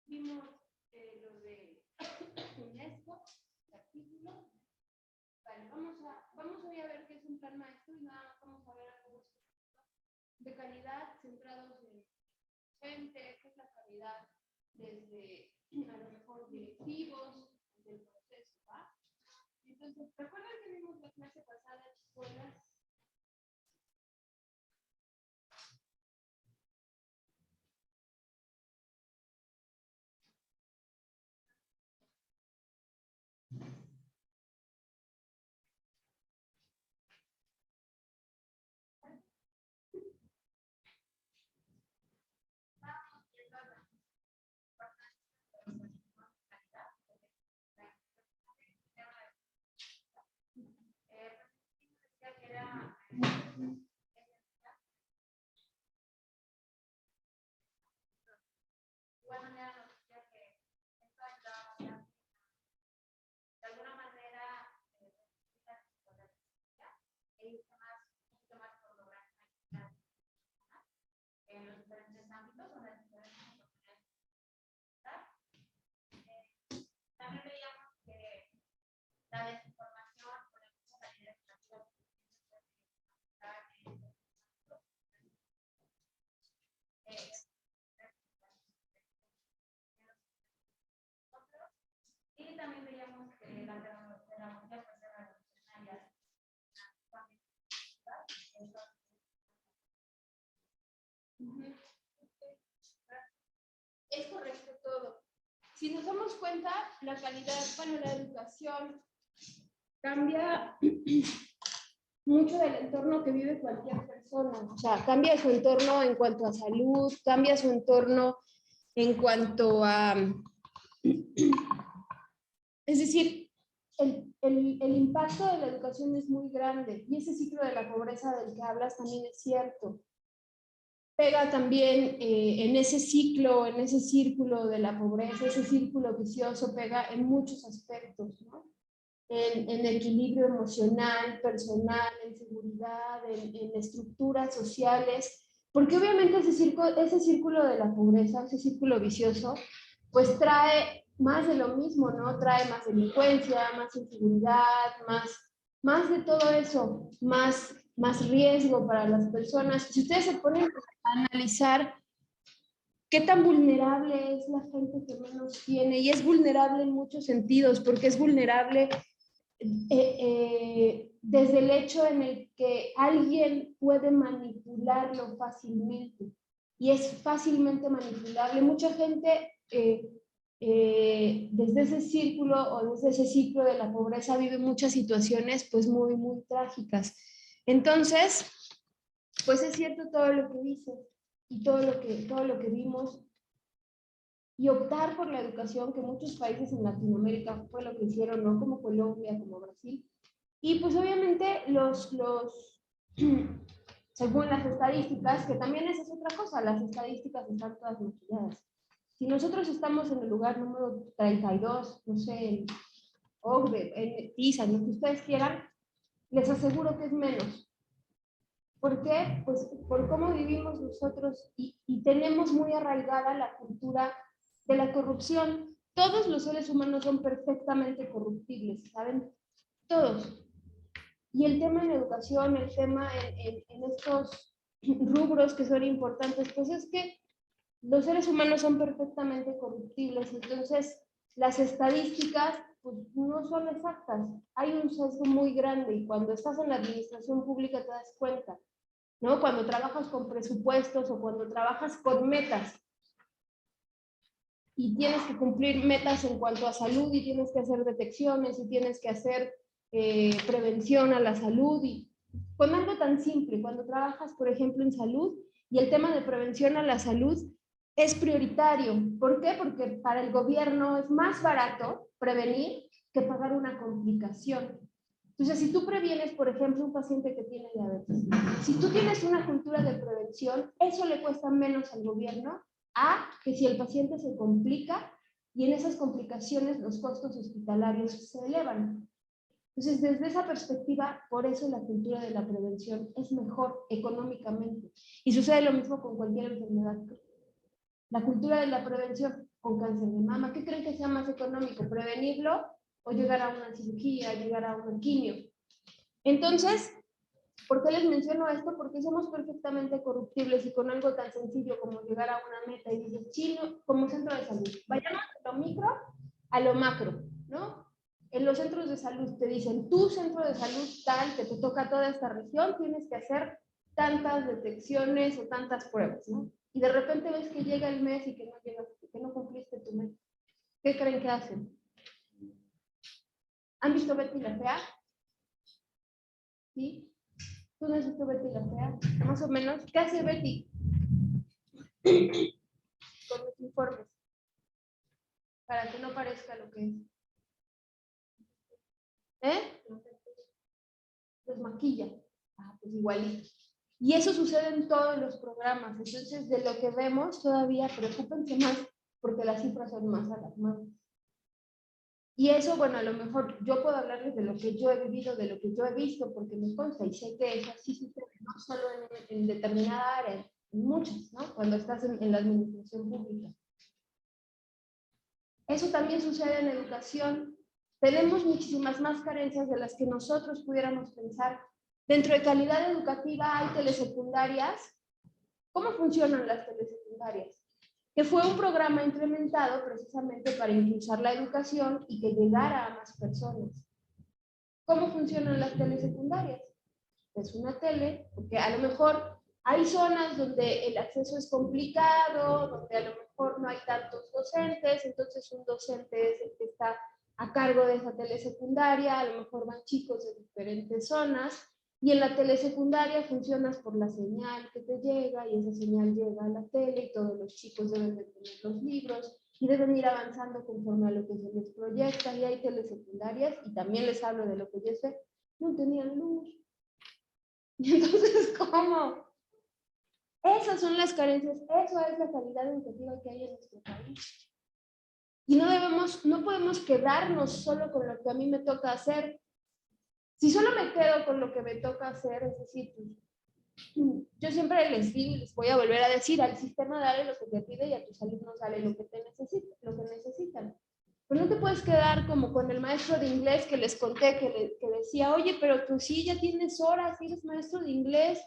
Vimos lo de UNESCO, el artículo. Vale, vamos hoy a ver qué es un plan maestro y nada más vamos a ver algunos de calidad centrados en gente, qué es la calidad desde a lo mejor directivos del proceso, ¿va? Entonces, ¿recuerdan que vimos la clase pasada en escuelas? En los diferentes ámbitos o las diferentes oportunidades. También veíamos que la desinformación con la mucha calidad educativa y también veíamos que la pedagogía puede ser revolucionaria. Es correcto todo. Si nos damos cuenta, la calidad, bueno, la educación cambia mucho del entorno que vive cualquier persona. O sea, cambia su entorno en cuanto a salud, cambia su entorno en cuanto a... Es decir, el impacto de la educación es muy grande y ese ciclo de la pobreza del que hablas también es cierto. Pega también en ese ciclo, en ese círculo de la pobreza, ese círculo vicioso, pega en muchos aspectos, ¿no? En equilibrio emocional, personal, en seguridad, en estructuras sociales, porque obviamente ese círculo de la pobreza, ese círculo vicioso, pues trae más de lo mismo, ¿no? Trae más delincuencia, más inseguridad, más de todo eso, más riesgo para las personas. Si ustedes se ponen a analizar qué tan vulnerable es la gente que menos tiene, y es vulnerable en muchos sentidos, porque es vulnerable desde el hecho en el que alguien puede manipularlo fácilmente, y es fácilmente manipulable. Mucha gente desde ese círculo o desde ese ciclo de la pobreza vive muchas situaciones pues muy, muy trágicas. Entonces, pues es cierto todo lo que dice y todo lo que vimos, y optar por la educación, que muchos países en Latinoamérica fue lo que hicieron, ¿no? Como Colombia, como Brasil. Y pues obviamente según las estadísticas, que también esa es otra cosa, las estadísticas están todas maquilladas. Si nosotros estamos en el lugar número 32, no sé, en OCDE, en PISA, lo que ustedes quieran, les aseguro que es menos. ¿Por qué? Pues por cómo vivimos nosotros y tenemos muy arraigada la cultura de la corrupción. Todos los seres humanos son perfectamente corruptibles, ¿saben? Todos. Y el tema en educación, el tema en estos rubros que son importantes, pues es que los seres humanos son perfectamente corruptibles. Entonces, las estadísticas pues, no son exactas. Hay un sesgo muy grande y cuando estás en la administración pública te das cuenta, ¿no? Cuando trabajas con presupuestos o cuando trabajas con metas. y tienes que cumplir metas en cuanto a salud, y tienes que hacer detecciones, y tienes que hacer prevención a la salud, y con algo tan simple, cuando trabajas, por ejemplo, en salud, y el tema de prevención a la salud es prioritario. ¿Por qué? Porque para el gobierno es más barato prevenir que pagar una complicación. Entonces, si tú previenes, por ejemplo, un paciente que tiene diabetes, si tú tienes una cultura de prevención, eso le cuesta menos al gobierno a que si el paciente se complica y en esas complicaciones los costos hospitalarios se elevan. Entonces, desde esa perspectiva, por eso la cultura de la prevención es mejor económicamente. Y sucede lo mismo con cualquier enfermedad. La cultura de la prevención con cáncer de mama, ¿qué creen que sea más económico? ¿Prevenirlo o llegar a una cirugía, llegar a un quimio? Entonces, ¿por qué les menciono esto? Porque somos perfectamente corruptibles, y con algo tan sencillo como llegar a una meta y dices, chino, como centro de salud, vayamos de lo micro a lo macro, ¿no? En los centros de salud te dicen, tu centro de salud tal, que te toca toda esta región, tienes que hacer tantas detecciones o tantas pruebas, ¿no? Y de repente ves que llega el mes y que no llegas, que no cumpliste tu meta. ¿Qué creen que hacen? ¿Han visto Betty la Fea? ¿Sí? ¿Tú no has visto Betty la Fea? Más o menos. ¿Qué hace Betty con los informes? Para que no parezca lo que es. ¿Eh? Los maquilla. Ah, pues igualito. Y eso sucede en todos los programas. Entonces, de lo que vemos, todavía preocúpense más, porque las cifras son más alarmantes. Y eso, bueno, a lo mejor yo puedo hablarles de lo que yo he vivido, de lo que yo he visto, porque me consta y sé que eso sí sucede, no solo en determinada área, en muchas, ¿no? Cuando estás en la administración pública. Eso también sucede en educación. Tenemos muchísimas más carencias de las que nosotros pudiéramos pensar. Dentro de calidad educativa hay telesecundarias. ¿Cómo funcionan las telesecundarias? Que fue un programa implementado precisamente para impulsar la educación y que llegara a más personas. ¿Cómo funcionan las telesecundarias? Es una tele, porque a lo mejor hay zonas donde el acceso es complicado, donde a lo mejor no hay tantos docentes, entonces un docente es el que está a cargo de esa telesecundaria, a lo mejor van chicos de diferentes zonas, y en la telesecundaria funcionas por la señal que te llega, y esa señal llega a la tele, y todos los chicos deben de tener los libros, y deben ir avanzando conforme a lo que se les proyecta, y hay telesecundarias, y también les hablo de lo que yo sé, no tenían luz. Y entonces, ¿cómo? Esas son las carencias, eso es la calidad educativa que hay en nuestro país. Y no podemos quedarnos solo con lo que a mí me toca hacer. Si solo me quedo con lo que me toca hacer, es decir, yo siempre les digo y les voy a volver a decir, al sistema dale lo que te pide y a tus alumnos dale lo que necesitan. Pero no te puedes quedar como con el maestro de inglés que les conté, que decía, oye, pero tú sí ya tienes horas, eres maestro de inglés,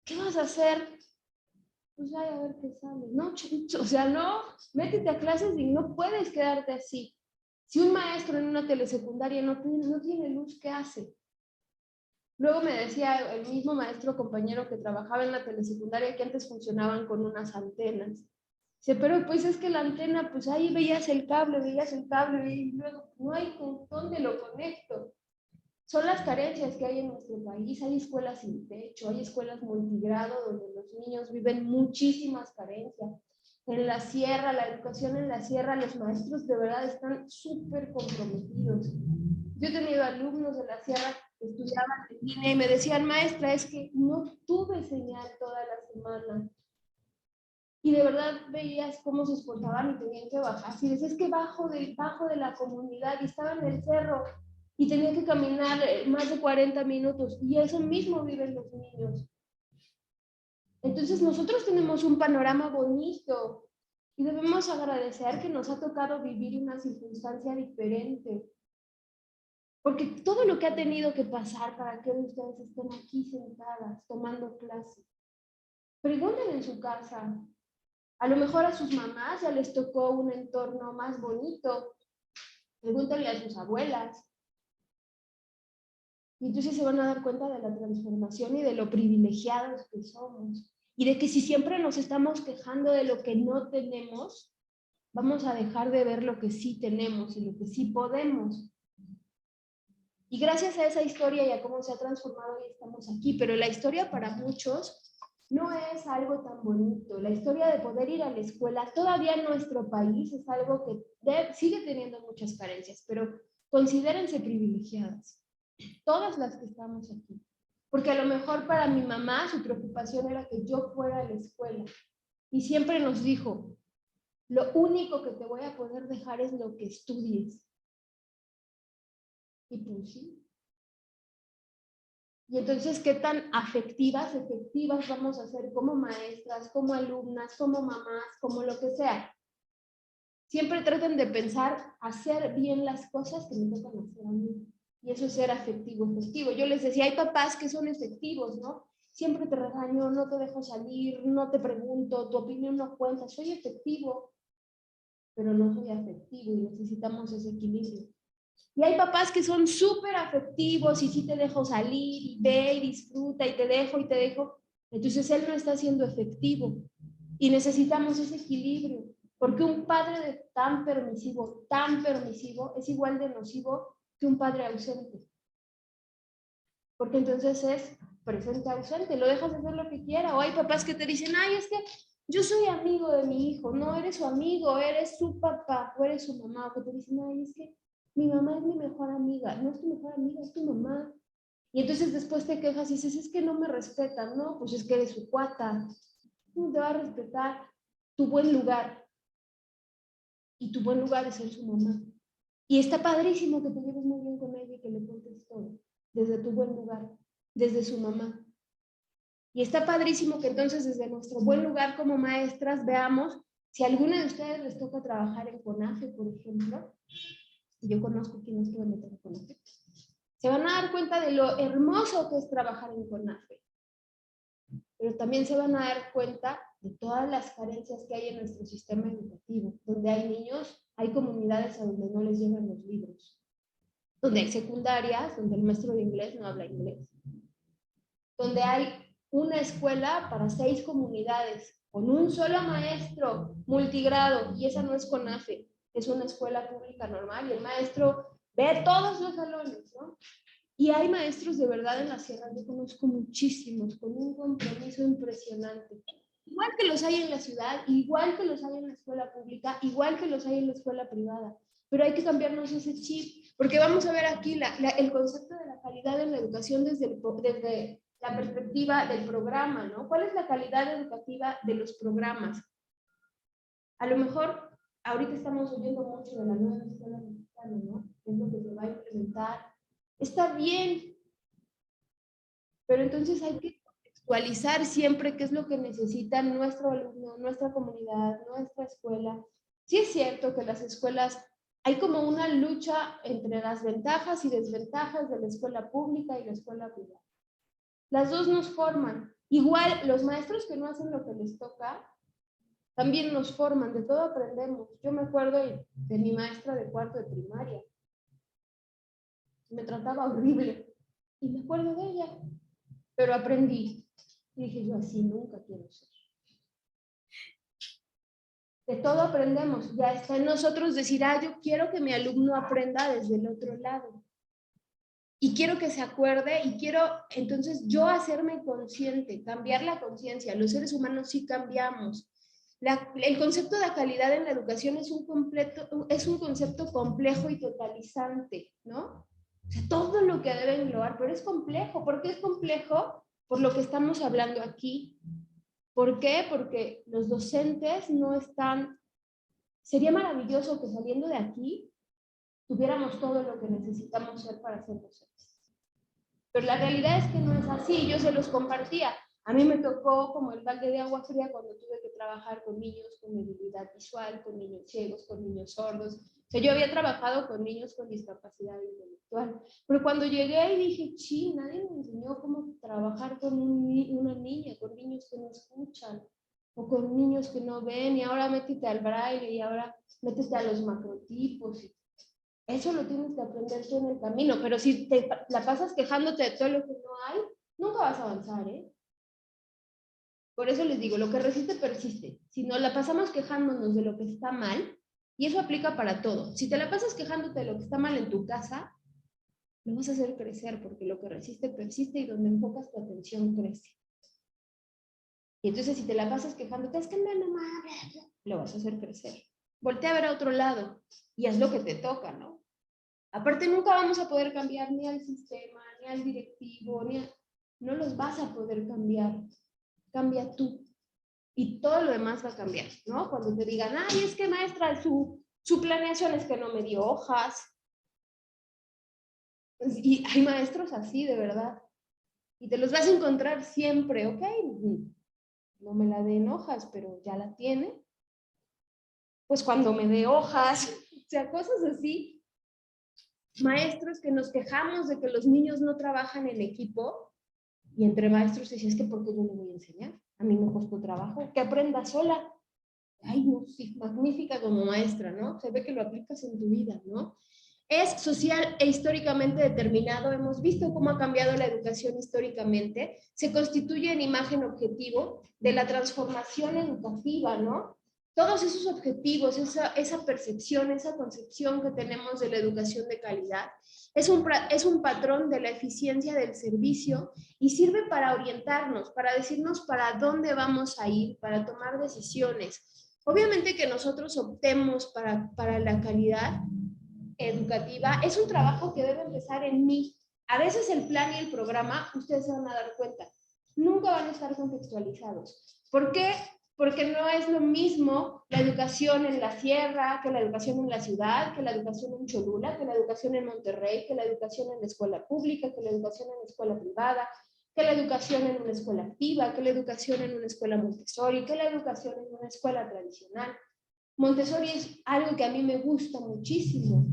¿qué vas a hacer? Pues ay, a ver qué sale. No, o sea, no, métete a clases y no puedes quedarte así. Si un maestro en una telesecundaria no tiene luz, ¿qué hace? Luego me decía el mismo maestro compañero que trabajaba en la telesecundaria que antes funcionaban con unas antenas. Dice, pero pues es que la antena, pues ahí veías el cable y luego no hay con dónde lo conecto. Son las carencias que hay en nuestro país. Hay escuelas sin techo, hay escuelas multigrado donde los niños viven muchísimas carencias. En la sierra, la educación en la sierra, los maestros de verdad están súper comprometidos. Yo he tenido alumnos de la sierra que estudiaban en línea y me decían, maestra, es que no tuve señal toda la semana. Y de verdad veías cómo se esforzaban y tenían que bajar. Si decías que bajo de la comunidad y estaba en el cerro y tenía que caminar más de 40 minutos, y eso mismo viven los niños. Entonces nosotros tenemos un panorama bonito y debemos agradecer que nos ha tocado vivir una circunstancia diferente. Porque todo lo que ha tenido que pasar para que ustedes estén aquí sentadas tomando clases. Pregúntenle en su casa. A lo mejor a sus mamás ya les tocó un entorno más bonito. Pregúntenle a sus abuelas. Y entonces se van a dar cuenta de la transformación y de lo privilegiados que somos. Y de que si siempre nos estamos quejando de lo que no tenemos, vamos a dejar de ver lo que sí tenemos y lo que sí podemos. Y gracias a esa historia y a cómo se ha transformado, hoy estamos aquí. Pero la historia para muchos no es algo tan bonito. La historia de poder ir a la escuela, todavía en nuestro país, es algo que sigue teniendo muchas carencias, pero considérense privilegiadas, todas las que estamos aquí. Porque a lo mejor para mi mamá su preocupación era que yo fuera a la escuela. Y siempre nos dijo, lo único que te voy a poder dejar es lo que estudies. Y pues sí. Y entonces, ¿qué tan efectivas vamos a ser como maestras, como alumnas, como mamás, como lo que sea? Siempre traten de pensar, hacer bien las cosas que me tocan hacer a mí. Y eso es ser efectivo. Yo les decía, hay papás que son efectivos, ¿no? Siempre te regaño, no te dejo salir, no te pregunto, tu opinión no cuenta. Soy efectivo, pero no soy afectivo y necesitamos ese equilibrio. Y hay papás que son súper afectivos y sí te dejo salir y ve y disfruta y te dejo y te dejo. Entonces él no está siendo efectivo y necesitamos ese equilibrio, porque un padre tan permisivo, es igual de nocivo que un padre ausente. Porque entonces es presente ausente, lo dejas hacer lo que quiera. O hay papás que te dicen, ay, es que yo soy amigo de mi hijo. No eres su amigo, eres su papá o eres su mamá. O que te dicen, ay, es que mi mamá es mi mejor amiga. No es tu mejor amiga, es tu mamá. Y entonces después te quejas y dices, es que no me respetan. No, pues es que eres su cuata. No te va a respetar tu buen lugar. Y tu buen lugar es ser su mamá. Y está padrísimo que te lleves muy bien con ella y que le cuentes todo, desde tu buen lugar, desde su mamá. Y está padrísimo que entonces desde nuestro buen lugar como maestras veamos si a alguna de ustedes les toca trabajar en CONAFE, por ejemplo. Yo conozco quienes quieren meter en CONAFE. Se van a dar cuenta de lo hermoso que es trabajar en CONAFE. Pero también se van a dar cuenta de todas las carencias que hay en nuestro sistema educativo, donde hay niños, hay comunidades a donde no les llegan los libros, donde hay secundarias, donde el maestro de inglés no habla inglés, donde hay una escuela para 6 comunidades, con un solo maestro multigrado, y esa no es CONAFE, es una escuela pública normal, y el maestro ve todos los salones, ¿no? Y hay maestros de verdad en la sierra, yo conozco muchísimos, con un compromiso impresionante. Igual que los hay en la ciudad, igual que los hay en la escuela pública, igual que los hay en la escuela privada. Pero hay que cambiarnos ese chip, porque vamos a ver aquí el concepto de la calidad en la educación desde la perspectiva del programa, ¿no? ¿Cuál es la calidad educativa de los programas? A lo mejor ahorita estamos oyendo mucho de la nueva escuela mexicana, ¿no? Es lo que se va a implementar. Está bien, pero entonces hay que contextualizar siempre qué es lo que necesita nuestro alumno, nuestra comunidad, nuestra escuela. Sí es cierto que las escuelas, hay como una lucha entre las ventajas y desventajas de la escuela pública y la escuela privada. Las dos nos forman. Igual, los maestros que no hacen lo que les toca, también nos forman, de todo aprendemos. Yo me acuerdo de mi maestra de cuarto de primaria. Me trataba horrible. Y me acuerdo de ella. Pero aprendí. Y dije, yo así nunca quiero ser. De todo aprendemos. Ya está en nosotros decir, yo quiero que mi alumno aprenda desde el otro lado. Y quiero que se acuerde y quiero entonces yo hacerme consciente, cambiar la conciencia. Los seres humanos sí cambiamos. El concepto de calidad en la educación es un concepto complejo y totalizante, ¿no? O sea, todo lo que debe englobar, pero es complejo. ¿Por qué es complejo? Por lo que estamos hablando aquí. ¿Por qué? Porque los docentes no están... Sería maravilloso que saliendo de aquí tuviéramos todo lo que necesitamos ser para ser docentes. Pero la realidad es que no es así, yo se los compartía. A mí me tocó como el balde de agua fría cuando tuve que trabajar con niños con debilidad visual, con niños ciegos, con niños sordos. O sea, yo había trabajado con niños con discapacidad intelectual, pero cuando llegué y dije, nadie me enseñó cómo trabajar con una niña, con niños que no escuchan, o con niños que no ven, y ahora métete al braille, y ahora métete a los macrotipos, y eso lo tienes que aprender tú en el camino, pero si te la pasas quejándote de todo lo que no hay, nunca vas a avanzar, ¿eh? Por eso les digo, lo que resiste persiste. Si nos la pasamos quejándonos de lo que está mal, Y eso aplica para todo. Si te la pasas quejándote de lo que está mal en tu casa, lo vas a hacer crecer, porque lo que resiste persiste y donde enfocas tu atención crece. Y entonces si te la pasas quejándote, es que no mames, lo vas a hacer crecer. Voltea a ver a otro lado y haz lo que te toca, ¿no? Aparte nunca vamos a poder cambiar ni al sistema, ni al directivo, no los vas a poder cambiar. Cambia tú. Y todo lo demás va a cambiar, ¿no? Cuando te digan, ay, es que maestra, su planeación es que no me dio hojas. Y hay maestros así, de verdad. Y te los vas a encontrar siempre, ¿ok? No me la den hojas, pero ya la tiene. Pues cuando me dé hojas, o sea, cosas así. Maestros que nos quejamos de que los niños no trabajan en equipo, y entre maestros decías que ¿por qué yo le voy a enseñar? A mí me costó trabajo, que aprenda sola. Ay, no, sí, magnífica como maestra, ¿no? Se ve que lo aplicas en tu vida, ¿no? Es social e históricamente determinado. Hemos visto cómo ha cambiado la educación históricamente. Se constituye en imagen objetivo de la transformación educativa, ¿no? Todos esos objetivos, esa percepción, esa concepción que tenemos de la educación de calidad, es un patrón de la eficiencia del servicio y sirve para orientarnos, para decirnos para dónde vamos a ir, para tomar decisiones. Obviamente que nosotros optemos para la calidad educativa es un trabajo que debe empezar en mí. A veces el plan y el programa, ustedes se van a dar cuenta, nunca van a estar contextualizados. ¿Por qué? Porque no es lo mismo la educación en la sierra, que la educación en la ciudad, que la educación en Cholula, que la educación en Monterrey, que la educación en la escuela pública, que la educación en la escuela privada, que la educación en una escuela activa, que la educación en una escuela Montessori, que la educación en una escuela tradicional. Montessori es algo que a mí me gusta muchísimo.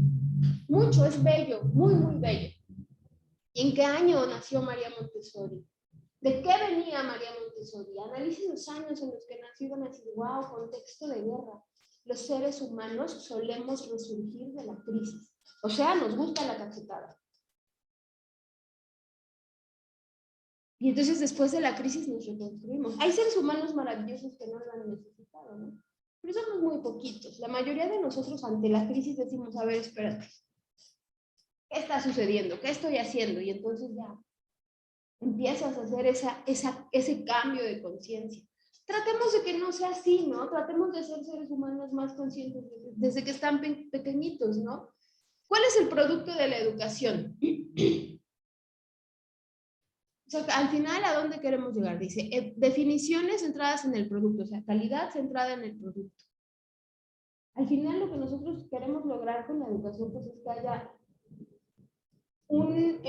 Mucho, es bello, muy, muy bello. ¿Y en qué año nació María Montessori? ¿De qué venía María Montessori? Analicen los años en los que nació y van a decir, wow, contexto de guerra. Los seres humanos solemos resurgir de la crisis. O sea, nos gusta la cachetada. Y entonces después de la crisis nos reconstruimos. Hay seres humanos maravillosos que no lo han necesitado, ¿no? Pero somos muy poquitos. La mayoría de nosotros ante la crisis decimos, a ver, espérate, ¿qué está sucediendo? ¿Qué estoy haciendo? Y entonces ya empiezas a hacer ese cambio de conciencia. Tratemos de que no sea así, ¿no? Tratemos de ser seres humanos más conscientes desde que están pequeñitos, ¿no? ¿Cuál es el producto de la educación? O sea, al final, ¿a dónde queremos llegar? Dice, definiciones centradas en el producto, o sea, calidad centrada en el producto. Al final, lo que nosotros queremos lograr con la educación, pues es que haya un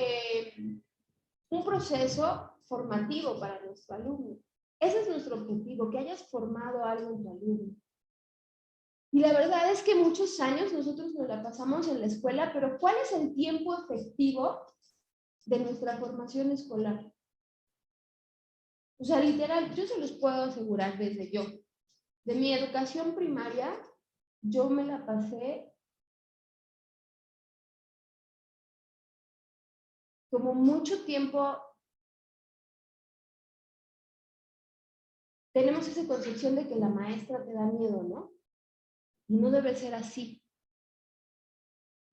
proceso formativo para nuestro alumno. Ese es nuestro objetivo, que hayas formado algo en tu alumno. Y la verdad es que muchos años nosotros nos la pasamos en la escuela, pero ¿cuál es el tiempo efectivo de nuestra formación escolar? O sea, literal, yo se los puedo asegurar desde yo. De mi educación primaria, yo me la pasé como mucho tiempo. Tenemos esa concepción de que la maestra te da miedo, ¿no? Y no debe ser así.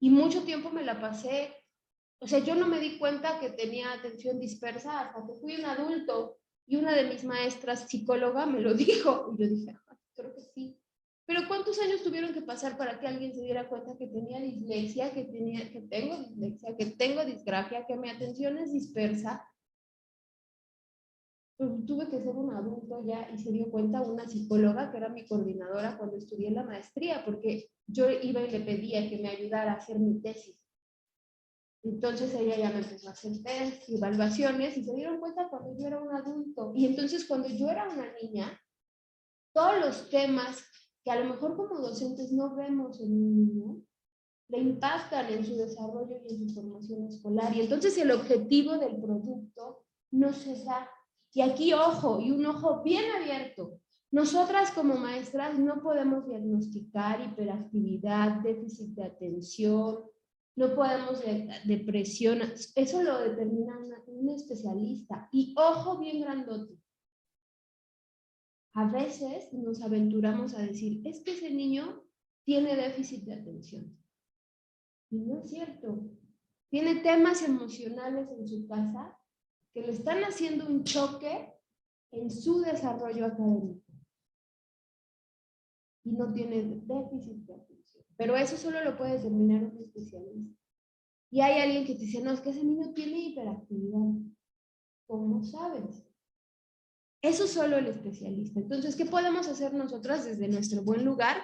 Y mucho tiempo me la pasé, o sea, yo no me di cuenta que tenía atención dispersa hasta que fui un adulto y una de mis maestras psicóloga me lo dijo. Y yo dije, creo que sí. Pero ¿cuántos años tuvieron que pasar para que alguien se diera cuenta que tenía dislexia, que tengo dislexia, que tengo disgrafia, que mi atención es dispersa? Pues tuve que ser un adulto ya y se dio cuenta una psicóloga que era mi coordinadora cuando estudié la maestría, porque yo iba y le pedía que me ayudara a hacer mi tesis. Entonces ella ya me empezó a hacer test y evaluaciones y se dieron cuenta cuando yo era un adulto. Y entonces cuando yo era una niña, todos los temas que a lo mejor como docentes no vemos en un niño, le impactan en su desarrollo y en su formación escolar. Y entonces el objetivo del producto no se da. Y aquí ojo, y un ojo bien abierto. Nosotras como maestras no podemos diagnosticar hiperactividad, déficit de atención, no podemos depresión, eso lo determina un especialista. Y ojo bien grandote. A veces nos aventuramos a decir, es que ese niño tiene déficit de atención. Y no es cierto. Tiene temas emocionales en su casa que le están haciendo un choque en su desarrollo académico. Y no tiene déficit de atención. Pero eso solo lo puede determinar un especialista. Y hay alguien que te dice, no, es que ese niño tiene hiperactividad. ¿Cómo sabes? Eso solo el especialista. Entonces, ¿qué podemos hacer nosotras desde nuestro buen lugar?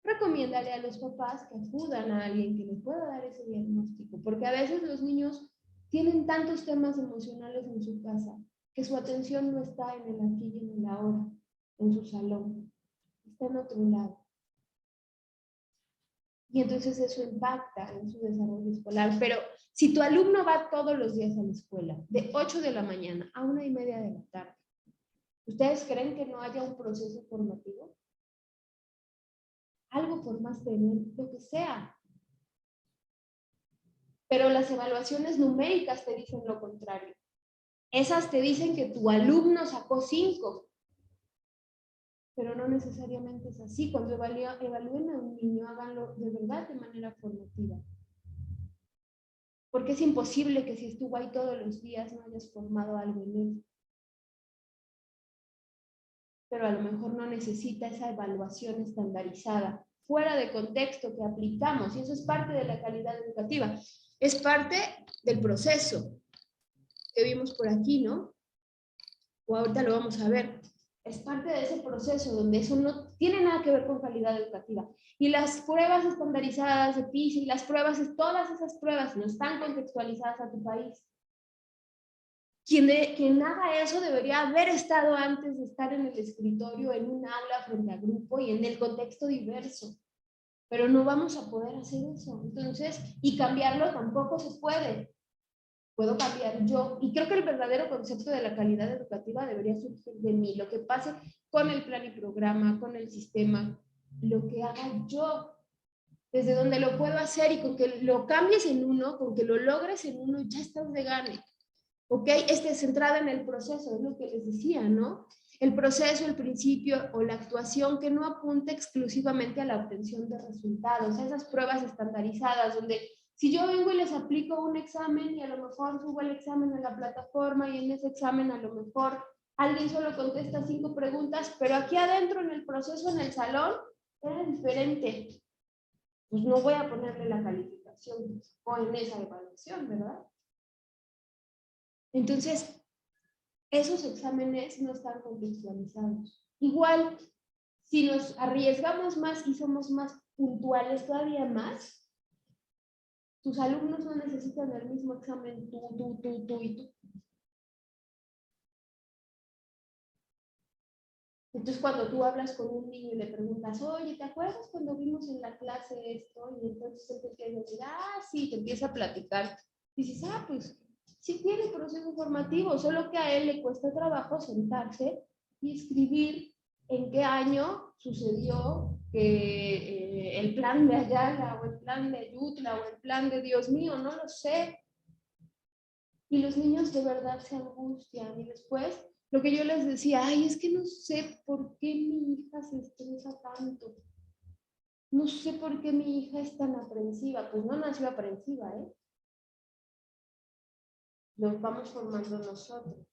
Recomiéndale a los papás que acudan a alguien que les pueda dar ese diagnóstico, porque a veces los niños tienen tantos temas emocionales en su casa que su atención no está en el aquí y en el ahora, en su salón, está en otro lado. Y entonces eso impacta en su desarrollo escolar. Pero si tu alumno va todos los días a la escuela, de 8 de la mañana a 1:30 de la tarde, ¿ustedes creen que no haya un proceso formativo? Algo por más tener, lo que sea. Pero las evaluaciones numéricas te dicen lo contrario. Esas te dicen que tu alumno sacó 5, pero no necesariamente es así. Cuando evalúen a un niño, háganlo de verdad de manera formativa. Porque es imposible que si estuvo ahí todos los días no hayas formado algo en él. Pero a lo mejor no necesita esa evaluación estandarizada, fuera de contexto que aplicamos, y eso es parte de la calidad educativa. Es parte del proceso que vimos por aquí, ¿no? O ahorita lo vamos a ver. Es parte de ese proceso donde eso no tiene nada que ver con calidad educativa. Y las pruebas estandarizadas de PISA y las pruebas, todas esas pruebas no están contextualizadas a tu país. Quien haga eso debería haber estado antes de estar en el escritorio, en un aula frente a grupo y en el contexto diverso. Pero no vamos a poder hacer eso. Entonces, y cambiarlo tampoco se puede. Puedo cambiar yo. Y creo que el verdadero concepto de la calidad educativa debería surgir de mí. Lo que pase con el plan y programa, con el sistema, lo que haga yo, desde donde lo puedo hacer y con que lo cambies en uno, con que lo logres en uno, ya estás de gane. ¿Ok? Centrada en el proceso, es lo que les decía, ¿no? El proceso, el principio o la actuación que no apunte exclusivamente a la obtención de resultados, esas pruebas estandarizadas donde si yo vengo y les aplico un examen y a lo mejor subo el examen en la plataforma y en ese examen a lo mejor alguien solo contesta 5 preguntas, pero aquí adentro en el proceso, en el salón, era diferente. Pues no voy a ponerle la calificación o en esa evaluación, ¿verdad? Entonces, esos exámenes no están contextualizados. Igual, si nos arriesgamos más y somos más puntuales todavía más, tus alumnos no necesitan el mismo examen tú y tú. Entonces, cuando tú hablas con un niño y le preguntas, oye, ¿te acuerdas cuando vimos en la clase esto? Y entonces él te empieza a decir, sí, te empieza a platicar. Y dices, pues sí tiene proceso formativo, solo que a él le cuesta trabajo sentarse y escribir en qué año sucedió que el plan de Ayala o el plan de Ayutla o el plan de Dios mío, no lo sé. Y los niños de verdad se angustian y después lo que yo les decía, es que no sé por qué mi hija se estresa tanto. No sé por qué mi hija es tan aprensiva. Pues no nació aprensiva, ¿eh? Nos vamos formando nosotros.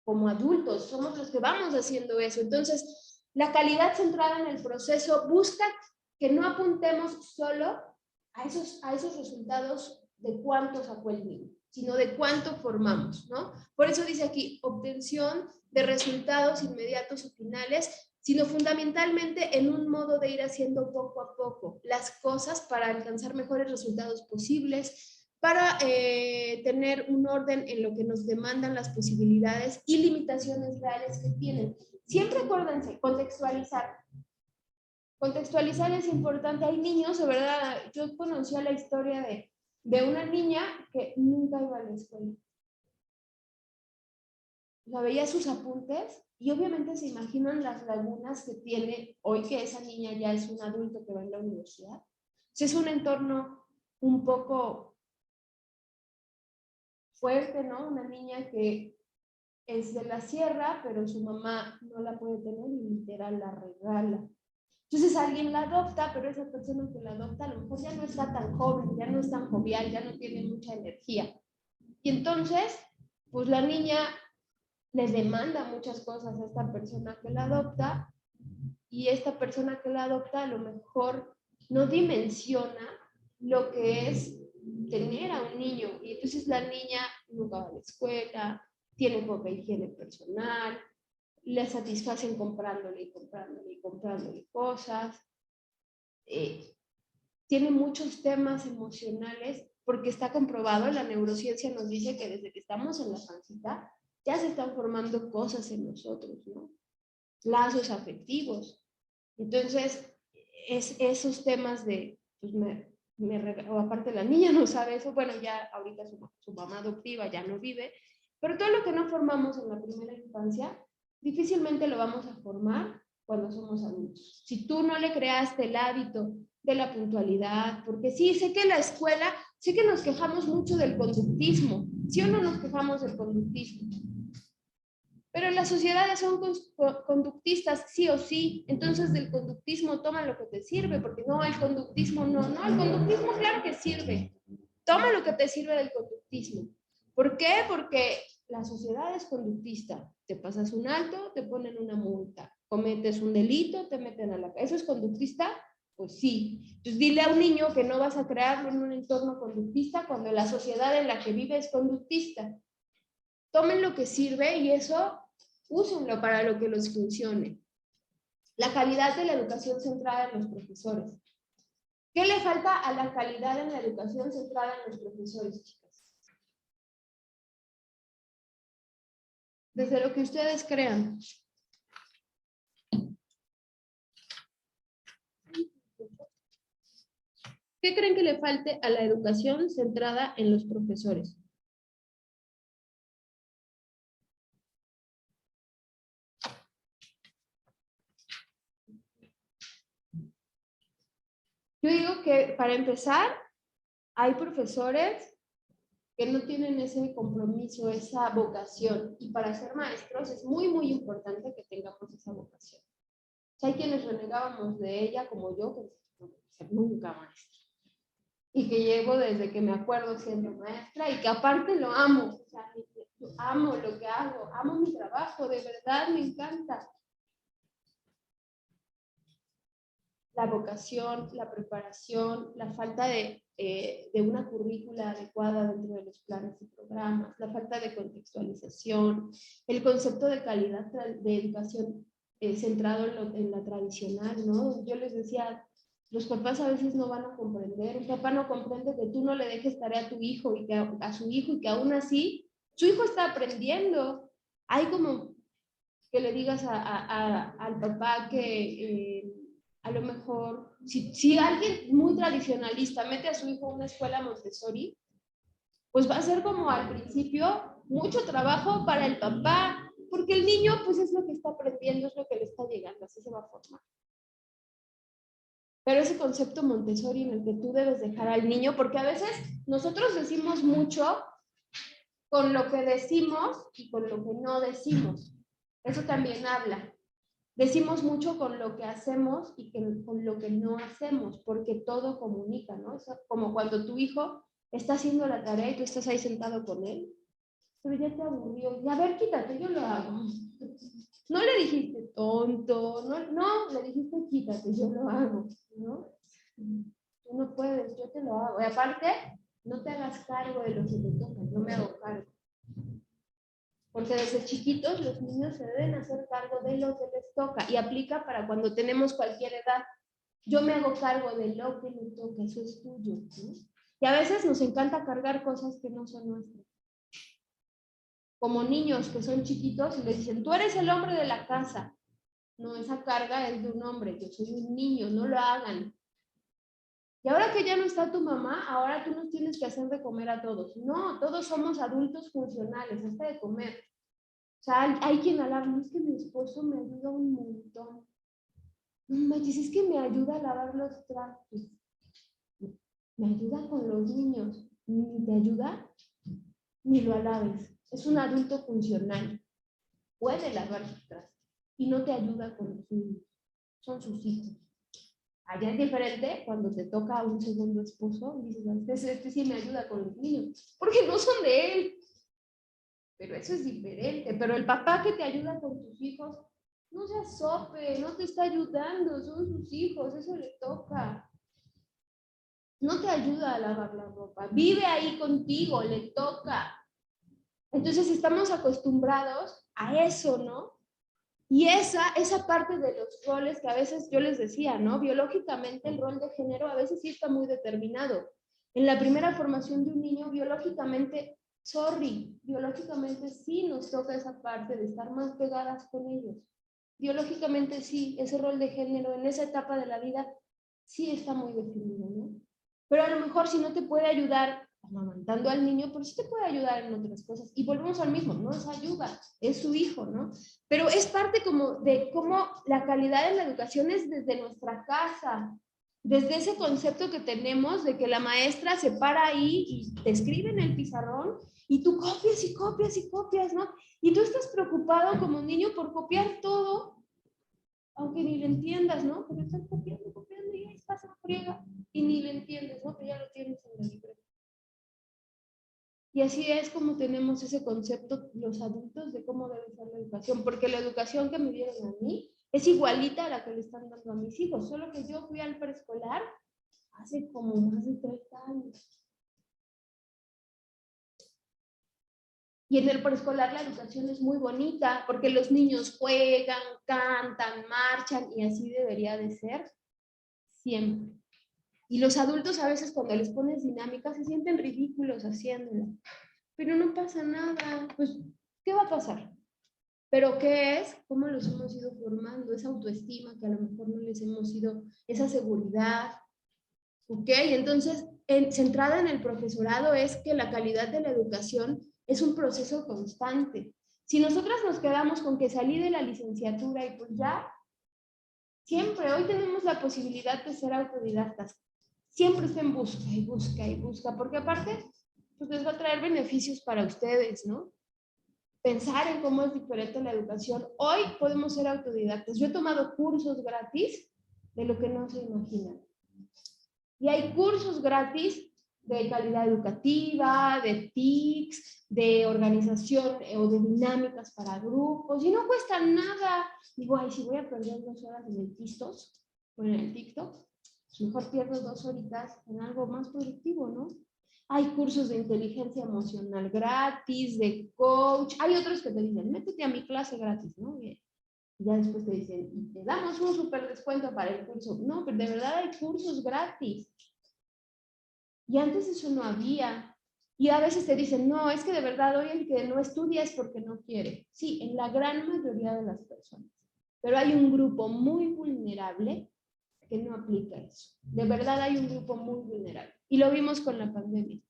Como adultos, somos los que vamos haciendo eso. Entonces, la calidad centrada en el proceso busca que no apuntemos solo a esos resultados de cuánto sacó el niño, sino de cuánto formamos, ¿no? Por eso dice aquí, obtención de resultados inmediatos o finales, sino fundamentalmente en un modo de ir haciendo poco a poco las cosas para alcanzar mejores resultados posibles, para tener un orden en lo que nos demandan las posibilidades y limitaciones reales que tienen. Siempre acuérdense, contextualizar. Contextualizar es importante. Hay niños, de verdad, yo conocía la historia de una niña que nunca iba a la escuela. La veía sus apuntes y obviamente se imaginan las lagunas que tiene hoy que esa niña ya es un adulto que va en la universidad. Es un entorno un poco fuerte, ¿no? Una niña que es de la sierra, pero su mamá no la puede tener y literal la regala. Entonces alguien la adopta, pero esa persona que la adopta a lo mejor ya no está tan joven, ya no es tan jovial, ya no tiene mucha energía. Y entonces, pues la niña le demanda muchas cosas a esta persona que la adopta, y esta persona que la adopta a lo mejor no dimensiona lo que es tener a un niño. Y entonces la niña nunca va a la escuela, tiene poca higiene personal, le satisfacen comprándole y comprándole y comprándole cosas. Tiene muchos temas emocionales porque está comprobado, la neurociencia nos dice que desde que estamos en la pancita ya se están formando cosas en nosotros, ¿no? Lazos afectivos. Entonces, esos temas de, pues o aparte la niña no sabe eso, bueno, ya ahorita su mamá adoptiva ya no vive, pero todo lo que no formamos en la primera infancia, difícilmente lo vamos a formar cuando somos adultos. Si tú no le creaste el hábito de la puntualidad, porque sí, sé que en la escuela, sé que nos quejamos mucho del conductismo, ¿sí o no nos quejamos del conductismo? Pero las sociedades son conductistas, sí o sí. Entonces, del conductismo toma lo que te sirve, porque no, el conductismo no. No, el conductismo claro que sirve. Toma lo que te sirve del conductismo. ¿Por qué? Porque la sociedad es conductista. Te pasas un alto, te ponen una multa. Cometes un delito, te meten a la cárcel. ¿Eso es conductista? Pues sí. Entonces, dile a un niño que no vas a crearlo en un entorno conductista cuando la sociedad en la que vive es conductista. Tomen lo que sirve y eso úsenlo para lo que les funcione. La calidad de la educación centrada en los profesores. ¿Qué le falta a la calidad en la educación centrada en los profesores, chicas? Desde lo que ustedes crean. ¿Qué creen que le falte a la educación centrada en los profesores? Yo digo que para empezar, hay profesores que no tienen ese compromiso, esa vocación, y para ser maestros es muy, muy importante que tengamos esa vocación. O sea, hay quienes renegábamos de ella, como yo, que no voy a ser nunca maestra, y que llevo desde que me acuerdo siendo maestra, y que aparte lo amo, o sea, amo lo que hago, amo mi trabajo, de verdad me encanta. La vocación, la preparación, la falta de una currícula adecuada dentro de los planes y programas, la falta de contextualización, el concepto de calidad de educación centrado en la tradicional, ¿no? Yo les decía, los papás a veces no van a comprender, un papá no comprende que tú no le dejes tarea a tu hijo y que a su hijo, y que aún así su hijo está aprendiendo. Hay como que le digas al papá que a lo mejor, si alguien muy tradicionalista mete a su hijo a una escuela Montessori, pues va a ser como al principio mucho trabajo para el papá, porque el niño pues es lo que está aprendiendo, es lo que le está llegando, así se va a formar. Pero ese concepto Montessori en el que tú debes dejar al niño, porque a veces nosotros decimos mucho con lo que decimos y con lo que no decimos. Eso también habla. Decimos mucho con lo que hacemos y con lo que no hacemos, porque todo comunica, ¿no? Es como cuando tu hijo está haciendo la tarea y tú estás ahí sentado con él, pero ya te aburrió. Y a ver, quítate, yo lo hago. No le dijiste tonto, no, le dijiste quítate, yo lo hago, ¿no? Tú no puedes, yo te lo hago. Y aparte, no te hagas cargo de lo que te toca, yo me hago cargo. Porque desde chiquitos los niños se deben hacer cargo de lo que les toca y aplica para cuando tenemos cualquier edad. Yo me hago cargo de lo que me toca, eso es tuyo, ¿no? Y a veces nos encanta cargar cosas que no son nuestras. Como niños que son chiquitos y les dicen, tú eres el hombre de la casa. No, esa carga es de un hombre, yo soy un niño, no lo hagan. Y ahora que ya no está tu mamá, ahora tú nos tienes que hacer de comer a todos. No, todos somos adultos funcionales, hasta de comer. O sea, hay quien alarma, es que mi esposo me ayuda un montón. No manches, es que me ayuda a lavar los trastos. Me ayuda con los niños. Ni te ayuda, ni lo alabes. Es un adulto funcional. Puede lavar sus trastos. Y no te ayuda con los niños. Son sus hijos. Allá es diferente cuando te toca a un segundo esposo y dices, este sí me ayuda con los niños, porque no son de él. Pero eso es diferente. Pero el papá que te ayuda con tus hijos, no se asope, no te está ayudando, son sus hijos, eso le toca. No te ayuda a lavar la ropa, vive ahí contigo, le toca. Entonces estamos acostumbrados a eso, ¿no? Y esa parte de los roles que a veces yo les decía, ¿no? Biológicamente el rol de género a veces sí está muy determinado. En la primera formación de un niño, biológicamente, biológicamente sí nos toca esa parte de estar más pegadas con ellos. Biológicamente sí, ese rol de género en esa etapa de la vida sí está muy definido, ¿no? Pero a lo mejor si no te puede ayudar amamantando al niño, pero sí te puede ayudar en otras cosas. Y volvemos al mismo, no es ayuda, es su hijo, ¿no? Pero es parte como de cómo la calidad de la educación es desde nuestra casa, desde ese concepto que tenemos de que la maestra se para ahí y te escribe en el pizarrón y tú copias y copias y copias, ¿no? Y tú estás preocupado como niño por copiar todo, aunque ni le entiendas, ¿no? Pero estás copiando, copiando y ahí pasa friega y ni le entiendes, ¿no? Pero ya lo tienes en la libreta. Y así es como tenemos ese concepto los adultos de cómo debe ser la educación, porque la educación que me dieron a mí es igualita a la que le están dando a mis hijos, solo que yo fui al preescolar hace como más de 30 años. Y en el preescolar la educación es muy bonita, porque los niños juegan, cantan, marchan, y así debería de ser siempre. Y los adultos a veces cuando les pones dinámicas se sienten ridículos haciéndolo. Pero no pasa nada. Pues, ¿qué va a pasar? ¿Pero qué es? ¿Cómo los hemos ido formando? Esa autoestima que a lo mejor no les hemos ido, esa seguridad. ¿Ok? Entonces, centrada en el profesorado es que la calidad de la educación es un proceso constante. Si nosotras nos quedamos con que salí de la licenciatura y pues ya, siempre, hoy tenemos la posibilidad de ser autodidactas. Siempre está en busca y busca y busca, porque aparte, pues les va a traer beneficios para ustedes, ¿no? Pensar en cómo es diferente la educación. Hoy podemos ser autodidactas. Yo he tomado cursos gratis de lo que no se imaginan. Y hay cursos gratis de calidad educativa, de TICs, de organización o de dinámicas para grupos, y no cuesta nada. Digo, ay, si voy a perder 2 horas en el TikTok, o en el TikTok, pues mejor pierdo 2 horitas en algo más productivo, ¿no? Hay cursos de inteligencia emocional gratis, de coach, hay otros que te dicen, métete a mi clase gratis, ¿no? Y ya después te dicen, y te damos un súper descuento para el curso. No, pero de verdad hay cursos gratis. Y antes eso no había. Y a veces te dicen, no, es que de verdad hoy el que no estudia es porque no quiere. Sí, en la gran mayoría de las personas. Pero hay un grupo muy vulnerable que no aplica eso. De verdad hay un grupo muy vulnerable. Y lo vimos con la pandemia,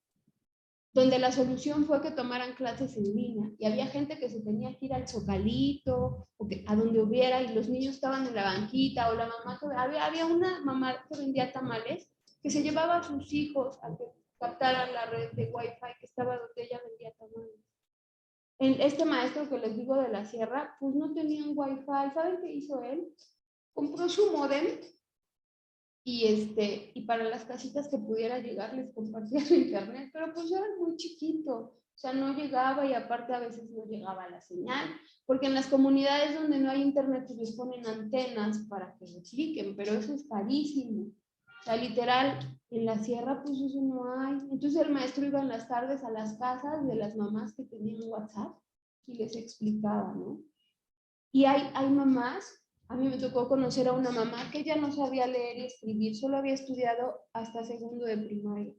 donde la solución fue que tomaran clases en línea. Y había gente que se tenía que ir al Zocalito, o que, a donde hubiera, y los niños estaban en la banquita, o la mamá, había una mamá que vendía tamales, que se llevaba a sus hijos a que captaran la red de Wi-Fi que estaba donde ella vendía tamales. Este maestro que les digo de la sierra, pues no tenían Wi-Fi. ¿Saben qué hizo él? Compró su modem y para las casitas que pudiera llegar les compartía su internet, pero pues era muy chiquito, o sea, no llegaba, y aparte a veces no llegaba la señal, porque en las comunidades donde no hay internet pues les ponen antenas para que repliquen, pero eso es carísimo. O sea, literal, en la sierra pues eso no hay. Entonces el maestro iba en las tardes a las casas de las mamás que tenían WhatsApp y les explicaba, ¿no? Y hay mamás, a mí me tocó conocer a una mamá que ya no sabía leer y escribir, solo había estudiado hasta segundo de primaria.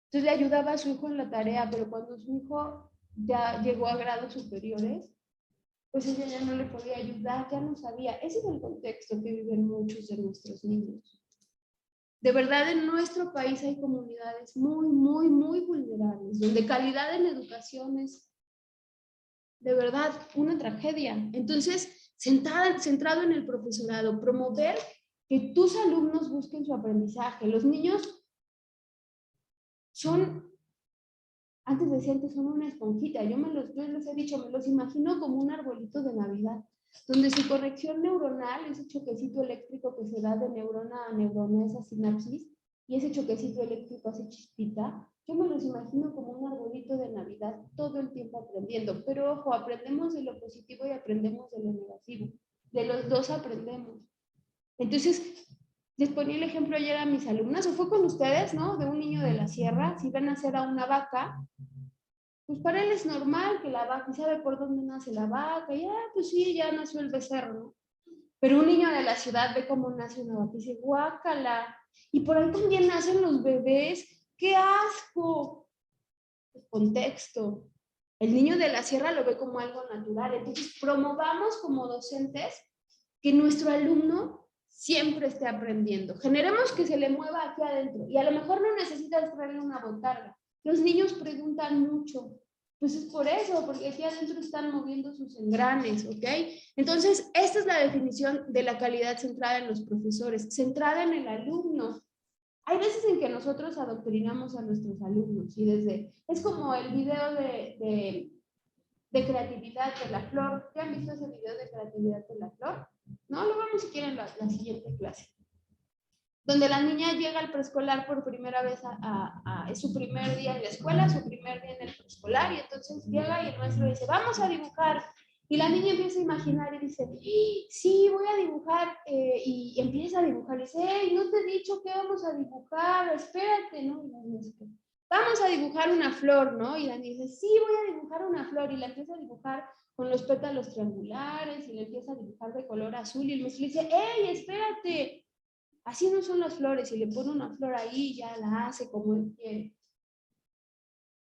Entonces le ayudaba a su hijo en la tarea, pero cuando su hijo ya llegó a grados superiores, pues ella ya no le podía ayudar, ya no sabía. Ese es el contexto que viven muchos de nuestros niños. De verdad, en nuestro país hay comunidades muy, muy, muy vulnerables, donde calidad en educación es de verdad una tragedia. Entonces, centrado en el profesorado, promover que tus alumnos busquen su aprendizaje. Los niños son, antes decían que son una esponjita, yo les he dicho, me los imagino como un arbolito de Navidad. donde su conexión neuronal, ese choquecito eléctrico que se da de neurona a neurona, esa sinapsis, y ese choquecito eléctrico hace chispita, yo me los imagino como un arbolito de Navidad todo el tiempo aprendiendo. Pero ojo, aprendemos de lo positivo y aprendemos de lo negativo. De los dos aprendemos. Entonces, les ponía el ejemplo ayer a mis alumnas, o fue con ustedes, ¿no? De un niño de la sierra, si van a hacer a una vaca, pues para él es normal que la vaca, sabe por dónde nace la vaca, y pues sí, ya nació el becerro, ¿no? Pero un niño de la ciudad ve cómo nace una vaca y dice, guácala. Y por ahí también nacen los bebés, ¡qué asco! El contexto. El niño de la sierra lo ve como algo natural. Entonces, promovamos como docentes que nuestro alumno siempre esté aprendiendo. Generemos que se le mueva aquí adentro. Y a lo mejor no necesitas traerle una botarga. Los niños preguntan mucho. Pues es por eso, porque aquí adentro están moviendo sus engranes, ¿ok? Entonces, esta es la definición de la calidad centrada en los profesores, centrada en el alumno. Hay veces en que nosotros adoctrinamos a nuestros alumnos y es como el video de creatividad de la flor. ¿Ya han visto ese video de creatividad de la flor? No, lo vemos si quieren la siguiente clase. Donde la niña llega al preescolar por primera vez es su primer día en la escuela, su primer día en el preescolar, y entonces llega y el maestro dice, vamos a dibujar. Y la niña empieza a imaginar y dice, sí, voy a dibujar, y empieza a dibujar. Y dice, hey, no te he dicho que vamos a dibujar, espérate, ¿no? Y la niña dice, vamos a dibujar una flor, ¿no? Y la niña dice, sí, voy a dibujar una flor, y la empieza a dibujar con los pétalos triangulares, y la empieza a dibujar de color azul, y el maestro le dice, hey, espérate, así no son las flores, y le pone una flor ahí, ya la hace como él quiere.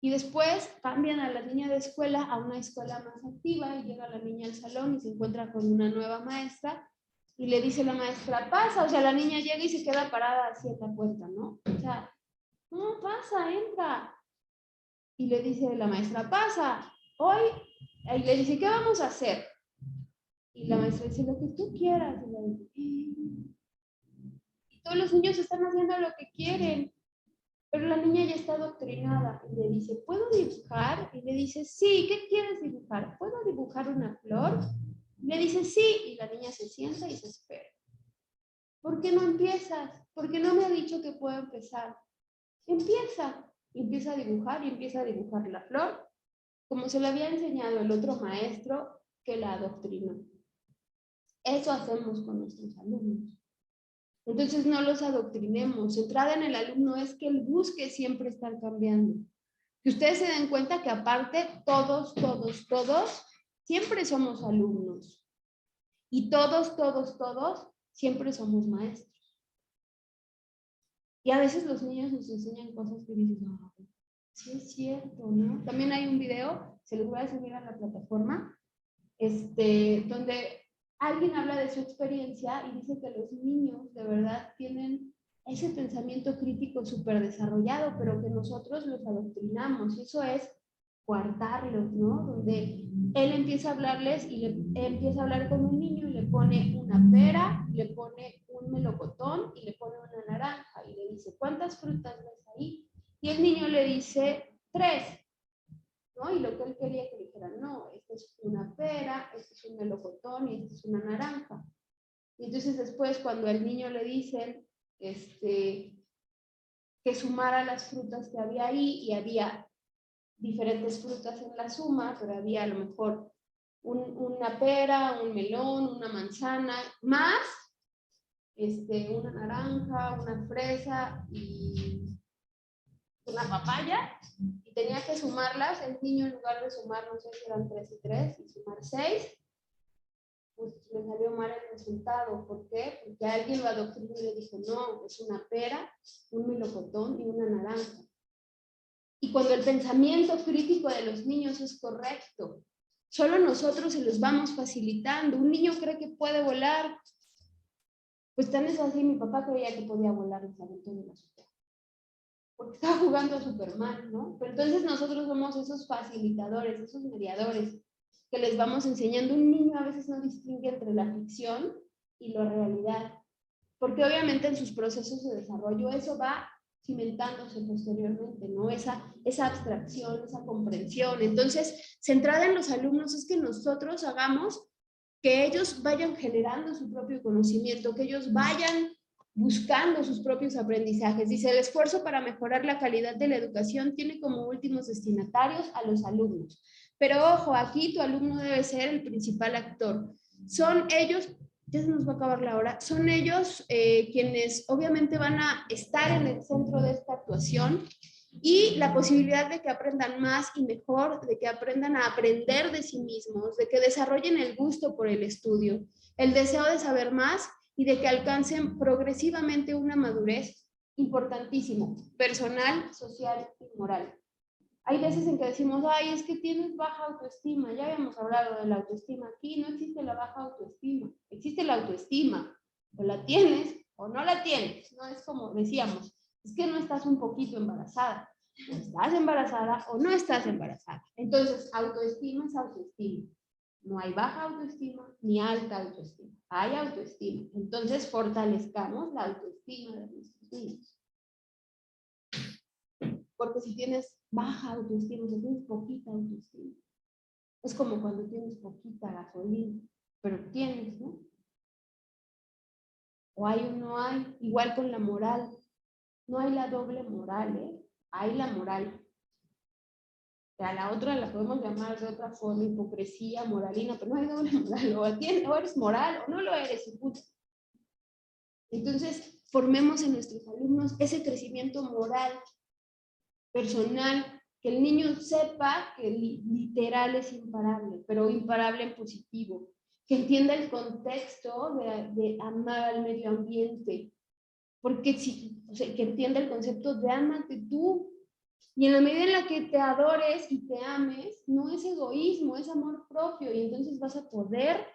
Y después cambian a la niña de escuela a una escuela más activa, y llega la niña al salón y se encuentra con una nueva maestra, y le dice la maestra, pasa, o sea, la niña llega y se queda parada así en la puerta, ¿no? O sea, no, pasa, entra. Y le dice la maestra, pasa, hoy, y le dice, ¿qué vamos a hacer? Y la maestra dice, lo que tú quieras. Y la dice, todos los niños están haciendo lo que quieren, pero la niña ya está adoctrinada y le dice, ¿puedo dibujar? Y le dice, sí, ¿qué quieres dibujar? ¿Puedo dibujar una flor? Y le dice, sí, y la niña se sienta y se espera. ¿Por qué no empiezas? ¿Por qué no me ha dicho que puedo empezar? Empieza. Y empieza a dibujar y empieza a dibujar la flor, como se le había enseñado el otro maestro que la adoctrinó. Eso hacemos con nuestros alumnos. Entonces no los adoctrinemos. Centrada en el alumno es que él busque siempre estar cambiando. Que ustedes se den cuenta que aparte todos siempre somos alumnos. Y todos siempre somos maestros. Y a veces los niños nos enseñan cosas que dices, oh, sí es cierto, ¿no? También hay un video, se los voy a subir a la plataforma, donde alguien habla de su experiencia y dice que los niños de verdad tienen ese pensamiento crítico súper desarrollado, pero que nosotros los adoctrinamos. Eso es coartarlos, ¿no? Donde él empieza a hablarles y empieza a hablar con un niño y le pone una pera, le pone un melocotón y le pone una naranja y le dice, ¿cuántas frutas ves ahí? Y el niño le dice, 3. ¿No? Y lo que él quería que le dijeran, no, esta es una pera, este es un melocotón y esta es una naranja. Y entonces después cuando al niño le dicen que sumara las frutas que había ahí, y había diferentes frutas en la suma, pero había a lo mejor una pera, un melón, una manzana, más una naranja, una fresa y una papaya, y tenía que sumarlas. El niño, en lugar de sumar, no sé si eran 3 y 3, y sumar 6, pues le salió mal el resultado. ¿Por qué? Porque alguien lo adoctrinó y le dijo, no, es una pera, un melocotón y una naranja. Y cuando el pensamiento crítico de los niños es correcto, solo nosotros se los vamos facilitando. Un niño cree que puede volar, pues tan es así, mi papá creía que podía volar y se aventó de la azotea, porque estaba jugando a Superman, ¿no? Pero entonces nosotros somos esos facilitadores, esos mediadores, que les vamos enseñando. Un niño a veces no distingue entre la ficción y la realidad, porque obviamente en sus procesos de desarrollo eso va cimentándose posteriormente, ¿no? Esa abstracción, esa comprensión. Entonces, centrada en los alumnos es que nosotros hagamos que ellos vayan generando su propio conocimiento, que ellos vayan buscando sus propios aprendizajes. Dice, el esfuerzo para mejorar la calidad de la educación tiene como últimos destinatarios a los alumnos. Pero ojo, aquí tu alumno debe ser el principal actor. Son ellos, ya se nos va a acabar la hora, son ellos quienes obviamente van a estar en el centro de esta actuación, y la posibilidad de que aprendan más y mejor, de que aprendan a aprender de sí mismos, de que desarrollen el gusto por el estudio, el deseo de saber más y de que alcancen progresivamente una madurez importantísimo, personal, social y moral. Hay veces en que decimos, ay, es que tienes baja autoestima, ya habíamos hablado de la autoestima aquí, no existe la baja autoestima, existe la autoestima, o la tienes o no la tienes, no es como decíamos, es que no estás un poquito embarazada, o estás embarazada o no estás embarazada. Entonces, autoestima es autoestima. No hay baja autoestima ni alta autoestima, hay autoestima. Entonces, fortalezcamos la autoestima de nuestros niños. Porque si tienes baja autoestima, si tienes poquita autoestima, es como cuando tienes poquita gasolina, pero tienes, ¿no? O hay o no hay, igual con la moral. No hay la doble moral, ¿eh? Hay la moral. A la otra la podemos llamar de otra forma, hipocresía, moralina, pero no hay doble moral. O eres moral o no lo eres. Entonces, formemos en nuestros alumnos ese crecimiento moral, personal, que el niño sepa que literal es imparable, pero imparable en positivo, que entienda el contexto de amar al medio ambiente, porque o sea, que entienda el concepto de ámate tú, y en la medida en la que te adores y te ames, no es egoísmo, es amor propio, y entonces vas a poder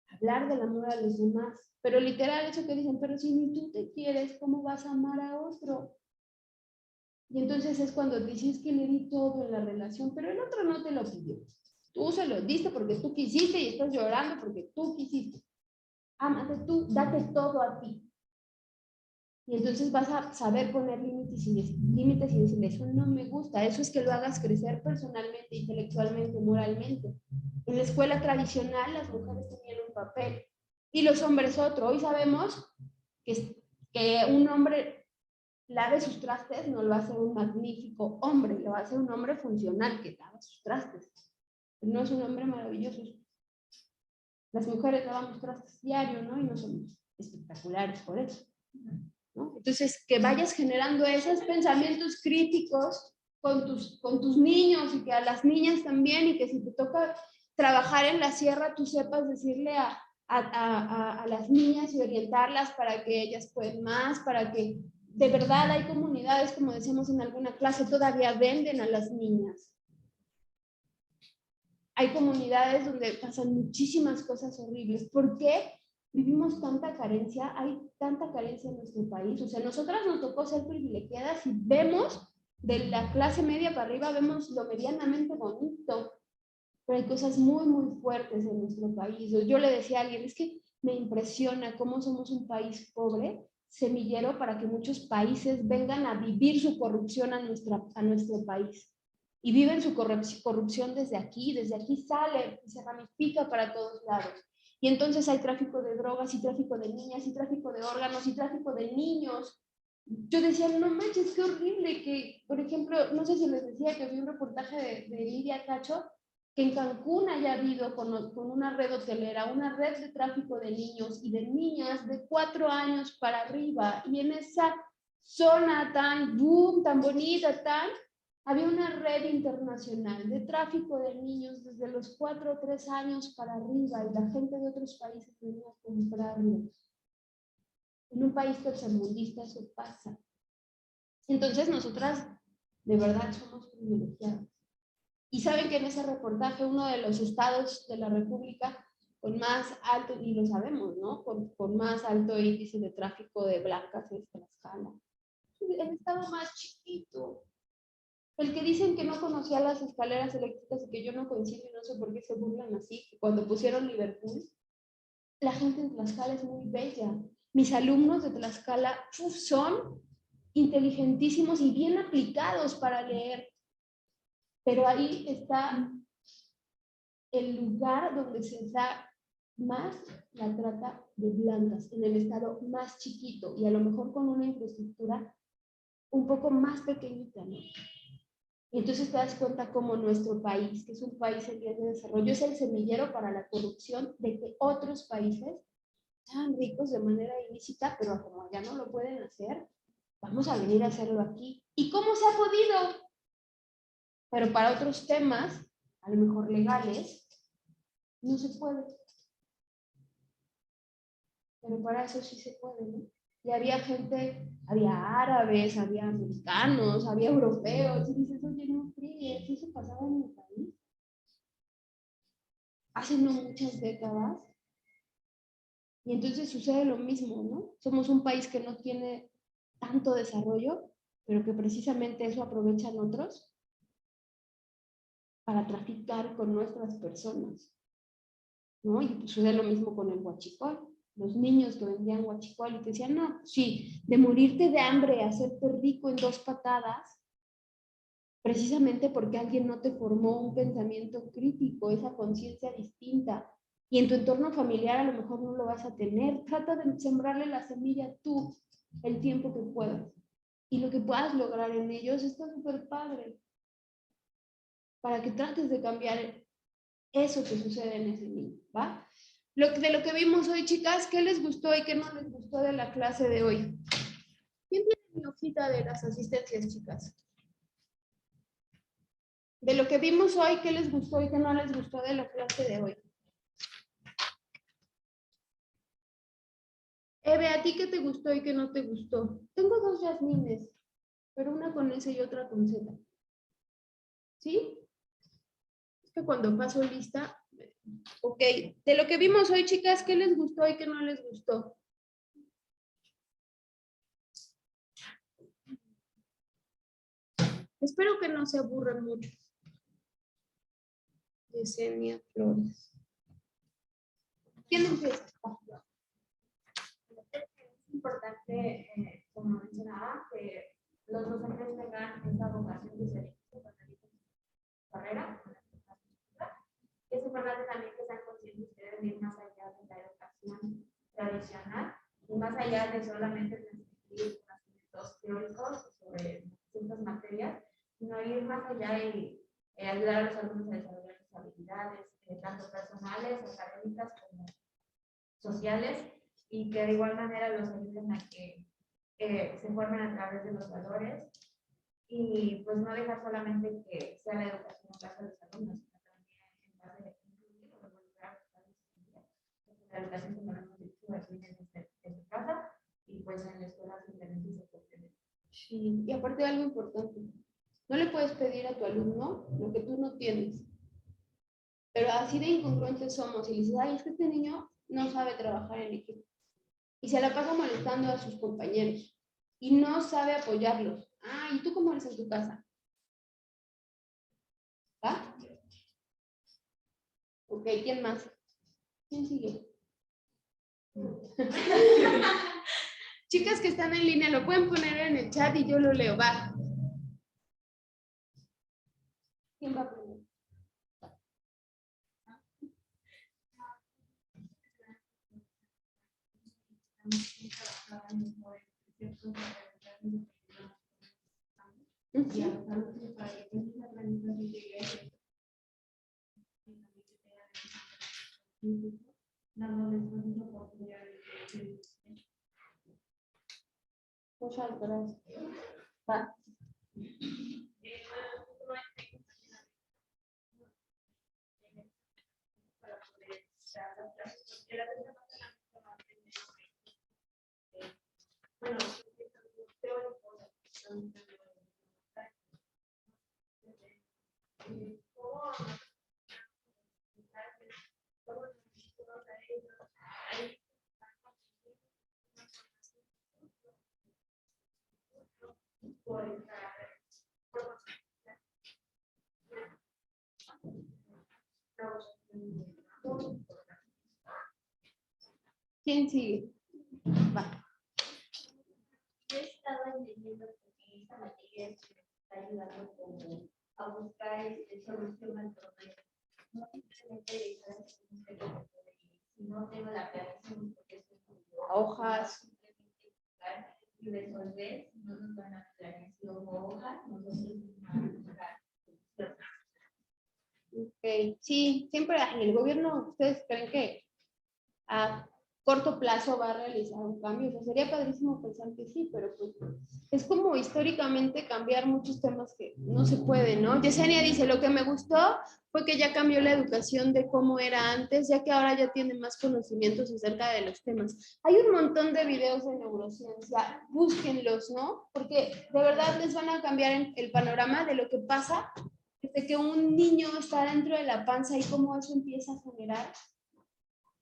hablar del amor a los demás, pero literal eso que dicen, pero si ni tú te quieres, ¿cómo vas a amar a otro? Y entonces es cuando dices que le di todo en la relación, pero el otro no te lo pidió. Tú se lo diste porque tú quisiste y estás llorando porque tú quisiste. Ámate tú, date todo a ti. Y entonces vas a saber poner límites y decirle, eso no me gusta, eso es que lo hagas crecer personalmente, intelectualmente, moralmente. En la escuela tradicional las mujeres tenían un papel y los hombres otro. Hoy sabemos que un hombre lave sus trastes, no lo hace un magnífico hombre, lo hace un hombre funcional que lava sus trastes. No es un hombre maravilloso. Las mujeres lavamos trastes diario, ¿no? Y no somos espectaculares por eso, ¿no? Entonces, que vayas generando esos pensamientos críticos con tus niños y que a las niñas también, y que si te toca trabajar en la sierra, tú sepas decirle a las niñas y orientarlas para que ellas puedan más, para que de verdad hay comunidades, como decíamos en alguna clase, todavía venden a las niñas. Hay comunidades donde pasan muchísimas cosas horribles. ¿Por qué vivimos tanta carencia? Hay tanta carencia en nuestro país. O sea, nosotras nos tocó ser privilegiadas y vemos de la clase media para arriba, vemos lo medianamente bonito, pero hay cosas muy, muy fuertes en nuestro país. Yo le decía a alguien, es que me impresiona cómo somos un país pobre, semillero para que muchos países vengan a vivir su corrupción a nuestro país. Y viven su corrupción desde aquí sale y se ramifica para todos lados. Y entonces hay tráfico de drogas, y tráfico de niñas, y tráfico de órganos, y tráfico de niños. Yo decía, no manches, qué horrible que, por ejemplo, no sé si les decía que vi un reportaje de Lidia Cacho, que en Cancún haya habido con una red hotelera, una red de tráfico de niños y de niñas de 4 años para arriba, y en esa zona tan boom, tan bonita, había una red internacional de tráfico de niños desde los 4 o 3 años para arriba, y la gente de otros países venía a comprarlos. En un país tercermundista eso pasa. Entonces nosotras de verdad somos privilegiadas. Y saben que en ese reportaje uno de los estados de la República con más alto, y lo sabemos, ¿no? Con más alto índice de tráfico de blancas es Tlaxcala. El estado más chiquito. El que dicen que no conocía las escaleras eléctricas y que yo no coincido y no sé por qué se burlan así. Cuando pusieron Liverpool, la gente en Tlaxcala es muy bella. Mis alumnos de Tlaxcala son inteligentísimos y bien aplicados para leer. Pero ahí está el lugar donde se da más la trata de blancas en el estado más chiquito y a lo mejor con una infraestructura un poco más pequeñita, ¿no? Y entonces te das cuenta cómo nuestro país, que es un país en vías de desarrollo, es el semillero para la corrupción de que otros países sean ricos de manera ilícita, pero como ya no lo pueden hacer, vamos a venir a hacerlo aquí. ¿Y cómo se ha podido? Pero para otros temas, a lo mejor legales, no se puede. Pero para eso sí se puede, ¿no? Y había gente, había árabes, había americanos, había europeos, y dices, oye, no fríes, eso pasaba en mi país. Hace no muchas décadas. Y entonces sucede lo mismo, ¿no? Somos un país que no tiene tanto desarrollo, pero que precisamente eso aprovechan otros para traficar con nuestras personas, ¿no? Y pues sucede lo mismo con el huachicol. Los niños que vendían huachicol y te decían, no, sí, de morirte de hambre, hacerte rico en 2 patadas, precisamente porque alguien no te formó un pensamiento crítico, esa conciencia distinta. Y en tu entorno familiar a lo mejor no lo vas a tener. Trata de sembrarle la semilla tú el tiempo que puedas. Y lo que puedas lograr en ellos está súper padre. Para que trates de cambiar eso que sucede en ese niño, ¿va? De lo que vimos hoy, chicas, ¿qué les gustó y qué no les gustó de la clase de hoy? ¿Quién tiene mi hojita de las asistencias, chicas? De lo que vimos hoy, ¿qué les gustó y qué no les gustó de la clase de hoy? Eve, ¿a ti qué te gustó y qué no te gustó? Tengo 2 Yasmines, pero una con S y otra con Z. ¿Sí? Es que cuando paso lista... Ok, de lo que vimos hoy, chicas, ¿qué les gustó y qué no les gustó? Espero que no se aburran mucho. Yesenia Flores. ¿Quién empieza? Es importante, como mencionaba, que los docentes tengan esa vocación de servicio con su carrera. Y es importante también que sean conscientes que deben ir más allá de la educación tradicional y más allá de solamente transmitir conocimientos teóricos sobre ciertas materias, sino ir más allá y ayudar a los alumnos a desarrollar sus habilidades, tanto personales, académicas como sociales, y que de igual manera los ayuden a que se formen a través de los valores y pues no dejar solamente que sea la educación en base a los alumnos, sino también en base a incluir o involucrar a los padres y familias. La educación, como lo hemos dicho, aquí en su casa y pues en la escuela simplemente se puede. Sí, y aparte de algo importante, no le puedes pedir a tu alumno lo que tú no tienes. Pero así de incongruentes somos y le dices, ay, es que este niño no sabe trabajar en equipo. Y se la pasa molestando a sus compañeros y no sabe apoyarlos. Ah, ¿y tú cómo eres en tu casa? ¿Va? Ok, ¿quién más? ¿Quién sigue? Chicas que están en línea, lo pueden poner en el chat y yo lo leo. Va. ¿Quién va primero? Muchas gracias. Va. ¿Quién sigue? Va. Yo estaba entendiendo que esta materia está ayudando como a buscar solución al problema. No simplemente no tengo la planeación porque estoy con hojas. Y resolver, no nos van a planeación o hojas, nosotros vamos a buscar. Ok, sí, siempre en el gobierno, ¿ustedes creen que a corto plazo va a realizar un cambio? O sea, sería padrísimo pensar que sí, pero pues es como históricamente cambiar muchos temas que no se puede, ¿no? Yesenia dice, lo que me gustó fue que ya cambió la educación de cómo era antes, ya que ahora ya tiene más conocimientos acerca de los temas. Hay un montón de videos de neurociencia, búsquenlos, ¿no? Porque de verdad les van a cambiar el panorama de lo que pasa desde que un niño está dentro de la panza y cómo eso empieza a generar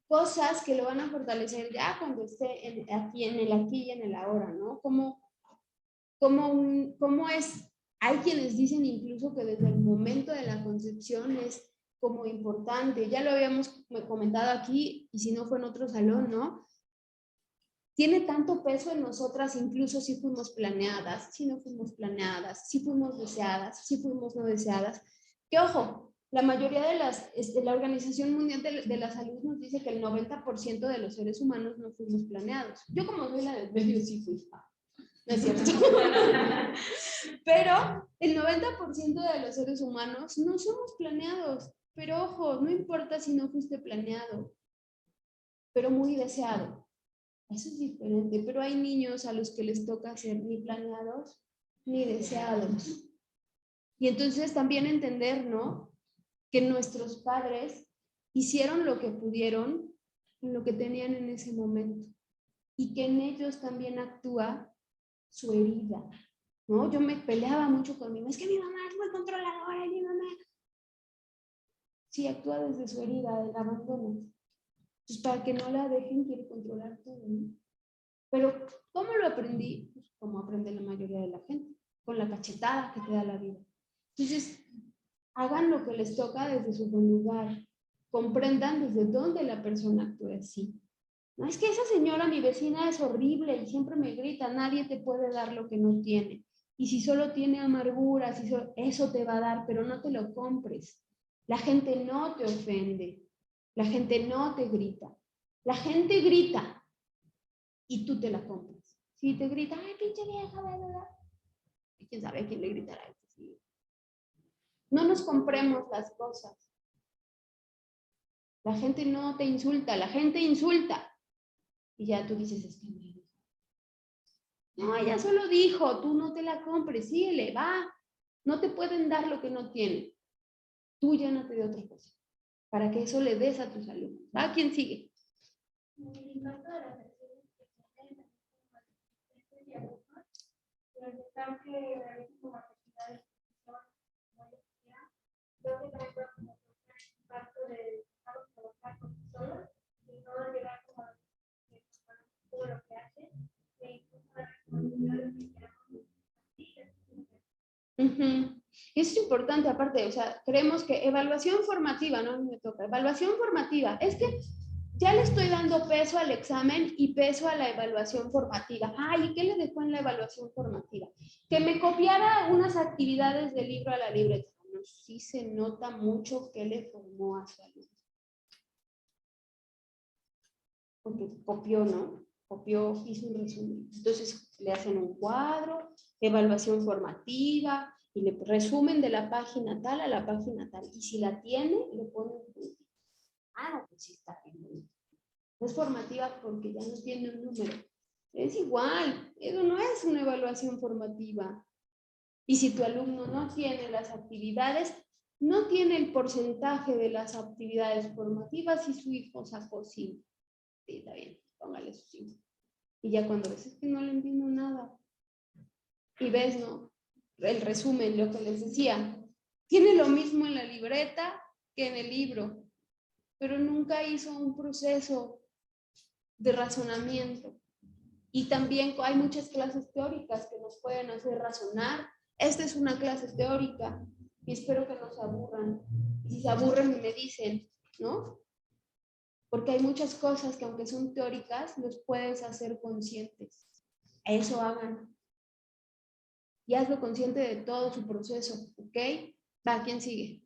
cosas que lo van a fortalecer ya cuando esté aquí y en el ahora, ¿no? Cómo es, hay quienes dicen incluso que desde el momento de la concepción es como importante, ya lo habíamos comentado aquí y si no fue en otro salón, ¿no? Tiene tanto peso en nosotras, incluso si fuimos planeadas, si no fuimos planeadas, si fuimos deseadas, si fuimos no deseadas, que ojo, la mayoría de la Organización Mundial de la Salud nos dice que el 90% de los seres humanos no fuimos planeados. Yo como soy la del medio sí fui. No es cierto. Pero el 90% de los seres humanos no somos planeados. Pero ojo, no importa si no fuiste planeado, pero muy deseado. Eso es diferente, pero hay niños a los que les toca ser ni planeados ni deseados. Y entonces también entender, ¿no? Que nuestros padres hicieron lo que pudieron con lo que tenían en ese momento y que en ellos también actúa su herida, ¿no? Yo me peleaba mucho con mi mamá, es que mi mamá es muy controladora, mi mamá. Sí, actúa desde su herida, del abandono. Pues para que no la dejen, quiere controlar todo, ¿no? Pero, ¿cómo lo aprendí? Pues como aprende la mayoría de la gente, con la cachetada que te da la vida. Entonces, hagan lo que les toca desde su buen lugar. Comprendan desde dónde la persona actúa así. No es que esa señora, mi vecina, es horrible y siempre me grita, nadie te puede dar lo que no tiene. Y si solo tiene amargura, eso te va a dar, pero no te lo compres. La gente no te ofende, la gente no te grita. La gente grita y tú te la compras. Si te grita, ay, pinche vieja, ¿verdad? Y quién sabe a quién le gritará. No nos compremos las cosas. La gente no te insulta, la gente insulta. Y ya tú dices, es que me dijo. No, ella solo dijo, tú no te la compres, síguele, va. No te pueden dar lo que no tienen. Tú llénate de otra cosa. Para que eso le des a tus alumnos. ¿Va? ¿Quién sigue? El impacto de las acciones que se hacen que realicen como actividades creo que también puede como el impacto de trabajar por sí solos y no llegar como a todo lo que hace e incluso la responsabilidad que Eso es importante, aparte, o sea, creemos que evaluación formativa, no me toca, evaluación formativa, es que ya le estoy dando peso al examen y peso a la evaluación formativa. Ay, ¿y qué le dejó en la evaluación formativa? Que me copiara unas actividades del libro a la libreta. No, sí se nota mucho que le formó a su alumno. Porque copió, ¿no? Copió, hizo un resumen. Entonces le hacen un cuadro, evaluación formativa, y le resumen de la página tal a la página tal. Y si la tiene, le ponen un puntito. Ah, no, pues sí está bien. Es formativa porque ya no tiene un número. Es igual, eso no es una evaluación formativa. Y si tu alumno no tiene las actividades, no tiene el porcentaje de las actividades formativas y su hijo sacó 5. Sí, está bien, póngale sus 5. Y ya cuando ves es que no le entiendo nada. Y ves, ¿no? El resumen, lo que les decía, tiene lo mismo en la libreta que en el libro, pero nunca hizo un proceso de razonamiento. Y también hay muchas clases teóricas que nos pueden hacer razonar. Esta es una clase teórica y espero que no se aburran. Y si se aburren, me dicen, ¿no? Porque hay muchas cosas que aunque son teóricas, los puedes hacer conscientes. Eso hagan. Y hazlo consciente de todo su proceso, ¿ok? Va, ¿quién sigue?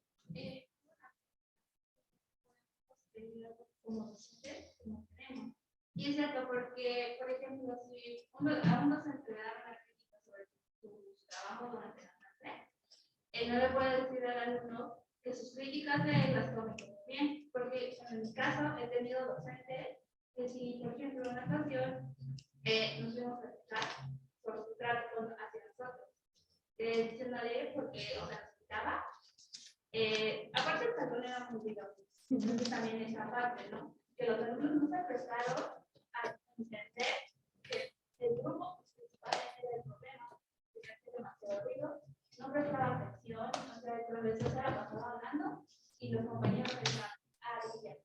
como docentes como tenemos. Y es cierto porque, por ejemplo, si a un docente le da una crítica sobre su trabajo durante la clase, no le puede decir al alumno que sus críticas de él las tome como bien, porque en mi caso he tenido docentes que si, por ejemplo, en una ocasión nos fuimos a criticar por su trato hacia nosotros, diciéndole porque, o sea, nos quitaba, aparte el salón era muy divertido, entonces también esa parte, ¿no? Que los alumnos no se prestaron a entender que el grupo principal era el problema, que hacía demasiado ruido, no prestaba atención, o sea, el profesor se la pasaba hablando y los compañeros estaban,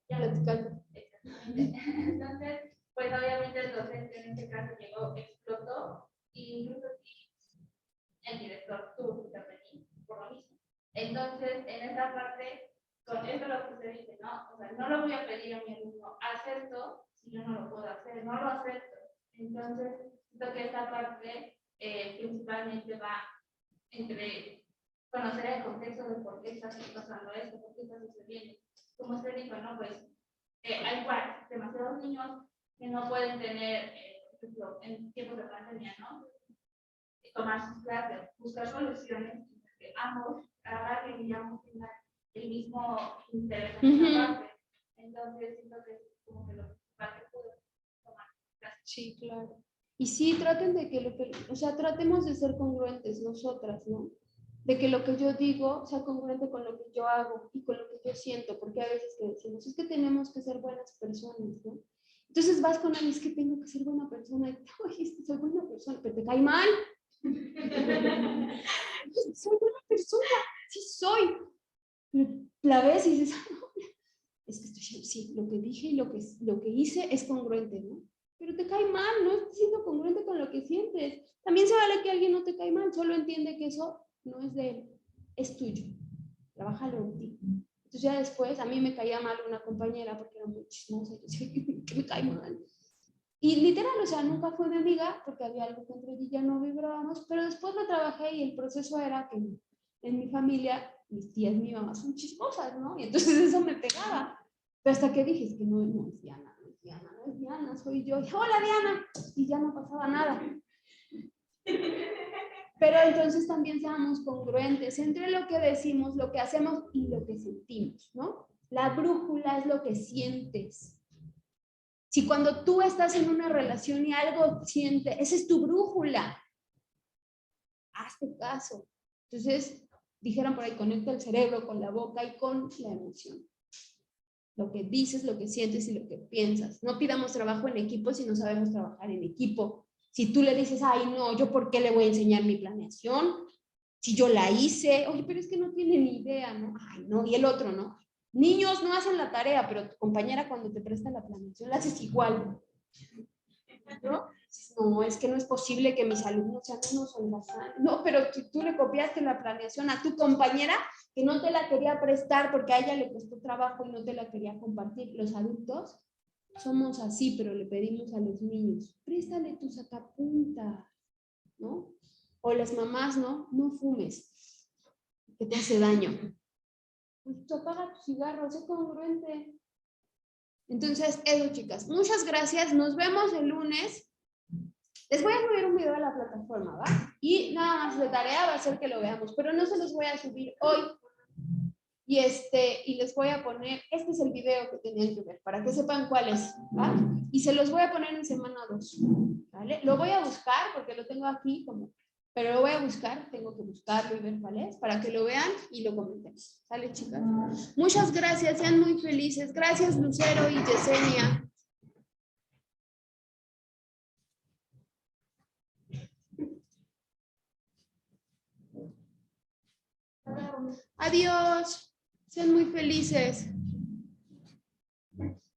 ya platicando. Exactamente. Entonces, pues obviamente el docente en este caso llegó, explotó, y incluso el director tuvo que intervenir por lo mismo. Entonces, en esa parte, con esto lo que usted dice, ¿no? O sea, no lo voy a pedir a mi alumno, haz esto, si yo no lo puedo hacer, no lo acepto. Entonces, siento que esta parte principalmente va entre conocer el contexto de por qué está pasando esto, por qué está sucediendo. Como usted dijo, ¿no? Pues hay demasiados niños que no pueden tener, por ejemplo, en tiempos de pandemia, ¿no? Tomar sus clases, buscar soluciones, que ambos agarren y ambos tengan el mismo interés en esa parte. Entonces, siento que es como que lo principal que puedo tomar clases. Sí, claro. Y sí, traten de que o sea, tratemos de ser congruentes nosotras, ¿no? De que lo que yo digo sea congruente con lo que yo hago y con lo que yo siento, porque a veces que decimos, es que tenemos que ser buenas personas, ¿no? Entonces vas con alguien, es que tengo que ser buena persona, y oye, soy buena persona, pero te cae mal. Soy buena persona, sí soy. La ves y dices, es que estoy, sí, lo que dije y lo que hice es congruente, ¿no? Pero te cae mal, no estás siendo congruente con lo que sientes. También se vale que alguien no te cae mal, solo entiende que eso no es de él, es tuyo. Trabájalo en ti. Entonces ya después a mí me caía mal una compañera porque era muy chismosa, yo decía, que me cae mal. Y literal, o sea, nunca fue mi amiga porque había algo que entre ella y ya no vibrábamos, pero después lo trabajé y el proceso era que en mi familia, mis tías, mi mamá son chismosas, ¿no? Y entonces eso me pegaba. Pero hasta que dije, es que no es Diana, no es Diana, no es Diana, soy yo. Y, hola Diana, y ya no pasaba nada. Pero entonces también seamos congruentes entre lo que decimos, lo que hacemos y lo que sentimos, ¿no? La brújula es lo que sientes. Si cuando tú estás en una relación y algo sientes, esa es tu brújula. Hazte caso. Entonces, dijeron por ahí, conecta el cerebro con la boca y con la emoción. Lo que dices, lo que sientes y lo que piensas. No pidamos trabajo en equipo si no sabemos trabajar en equipo. Si tú le dices, ay, no, ¿yo por qué le voy a enseñar mi planeación? Si yo la hice, oye, pero es que no tiene ni idea, ¿no? Ay, no, y el otro, ¿no? Niños no hacen la tarea, pero tu compañera cuando te presta la planeación la haces igual. ¿No? No, es que no es posible que mis alumnos sean unos holgazanes. No, pero tú le copiaste la planeación a tu compañera que no te la quería prestar porque a ella le costó trabajo y no te la quería compartir. Los adultos somos así, pero le pedimos a los niños, préstale tu sacapunta, ¿no? O las mamás, ¿no? No fumes, que te hace daño. Pues tú apaga tu cigarro, sé congruente. Entonces, eso, chicas. Muchas gracias. Nos vemos el lunes. Les voy a subir un video a la plataforma, ¿va? Y nada más de tarea va a ser que lo veamos, pero no se los voy a subir hoy. Y les voy a poner, este es el video que tenían que ver, para que sepan cuál es, ¿va? Y se los voy a poner en semana 2, ¿vale? Lo voy a buscar porque lo tengo aquí como, pero lo voy a buscar, tengo que buscarlo y ver cuál es, para que lo vean y lo comentemos. ¿Sale, chicas? Muchas gracias, sean muy felices. Gracias, Lucero y Yesenia. Adiós, sean muy felices.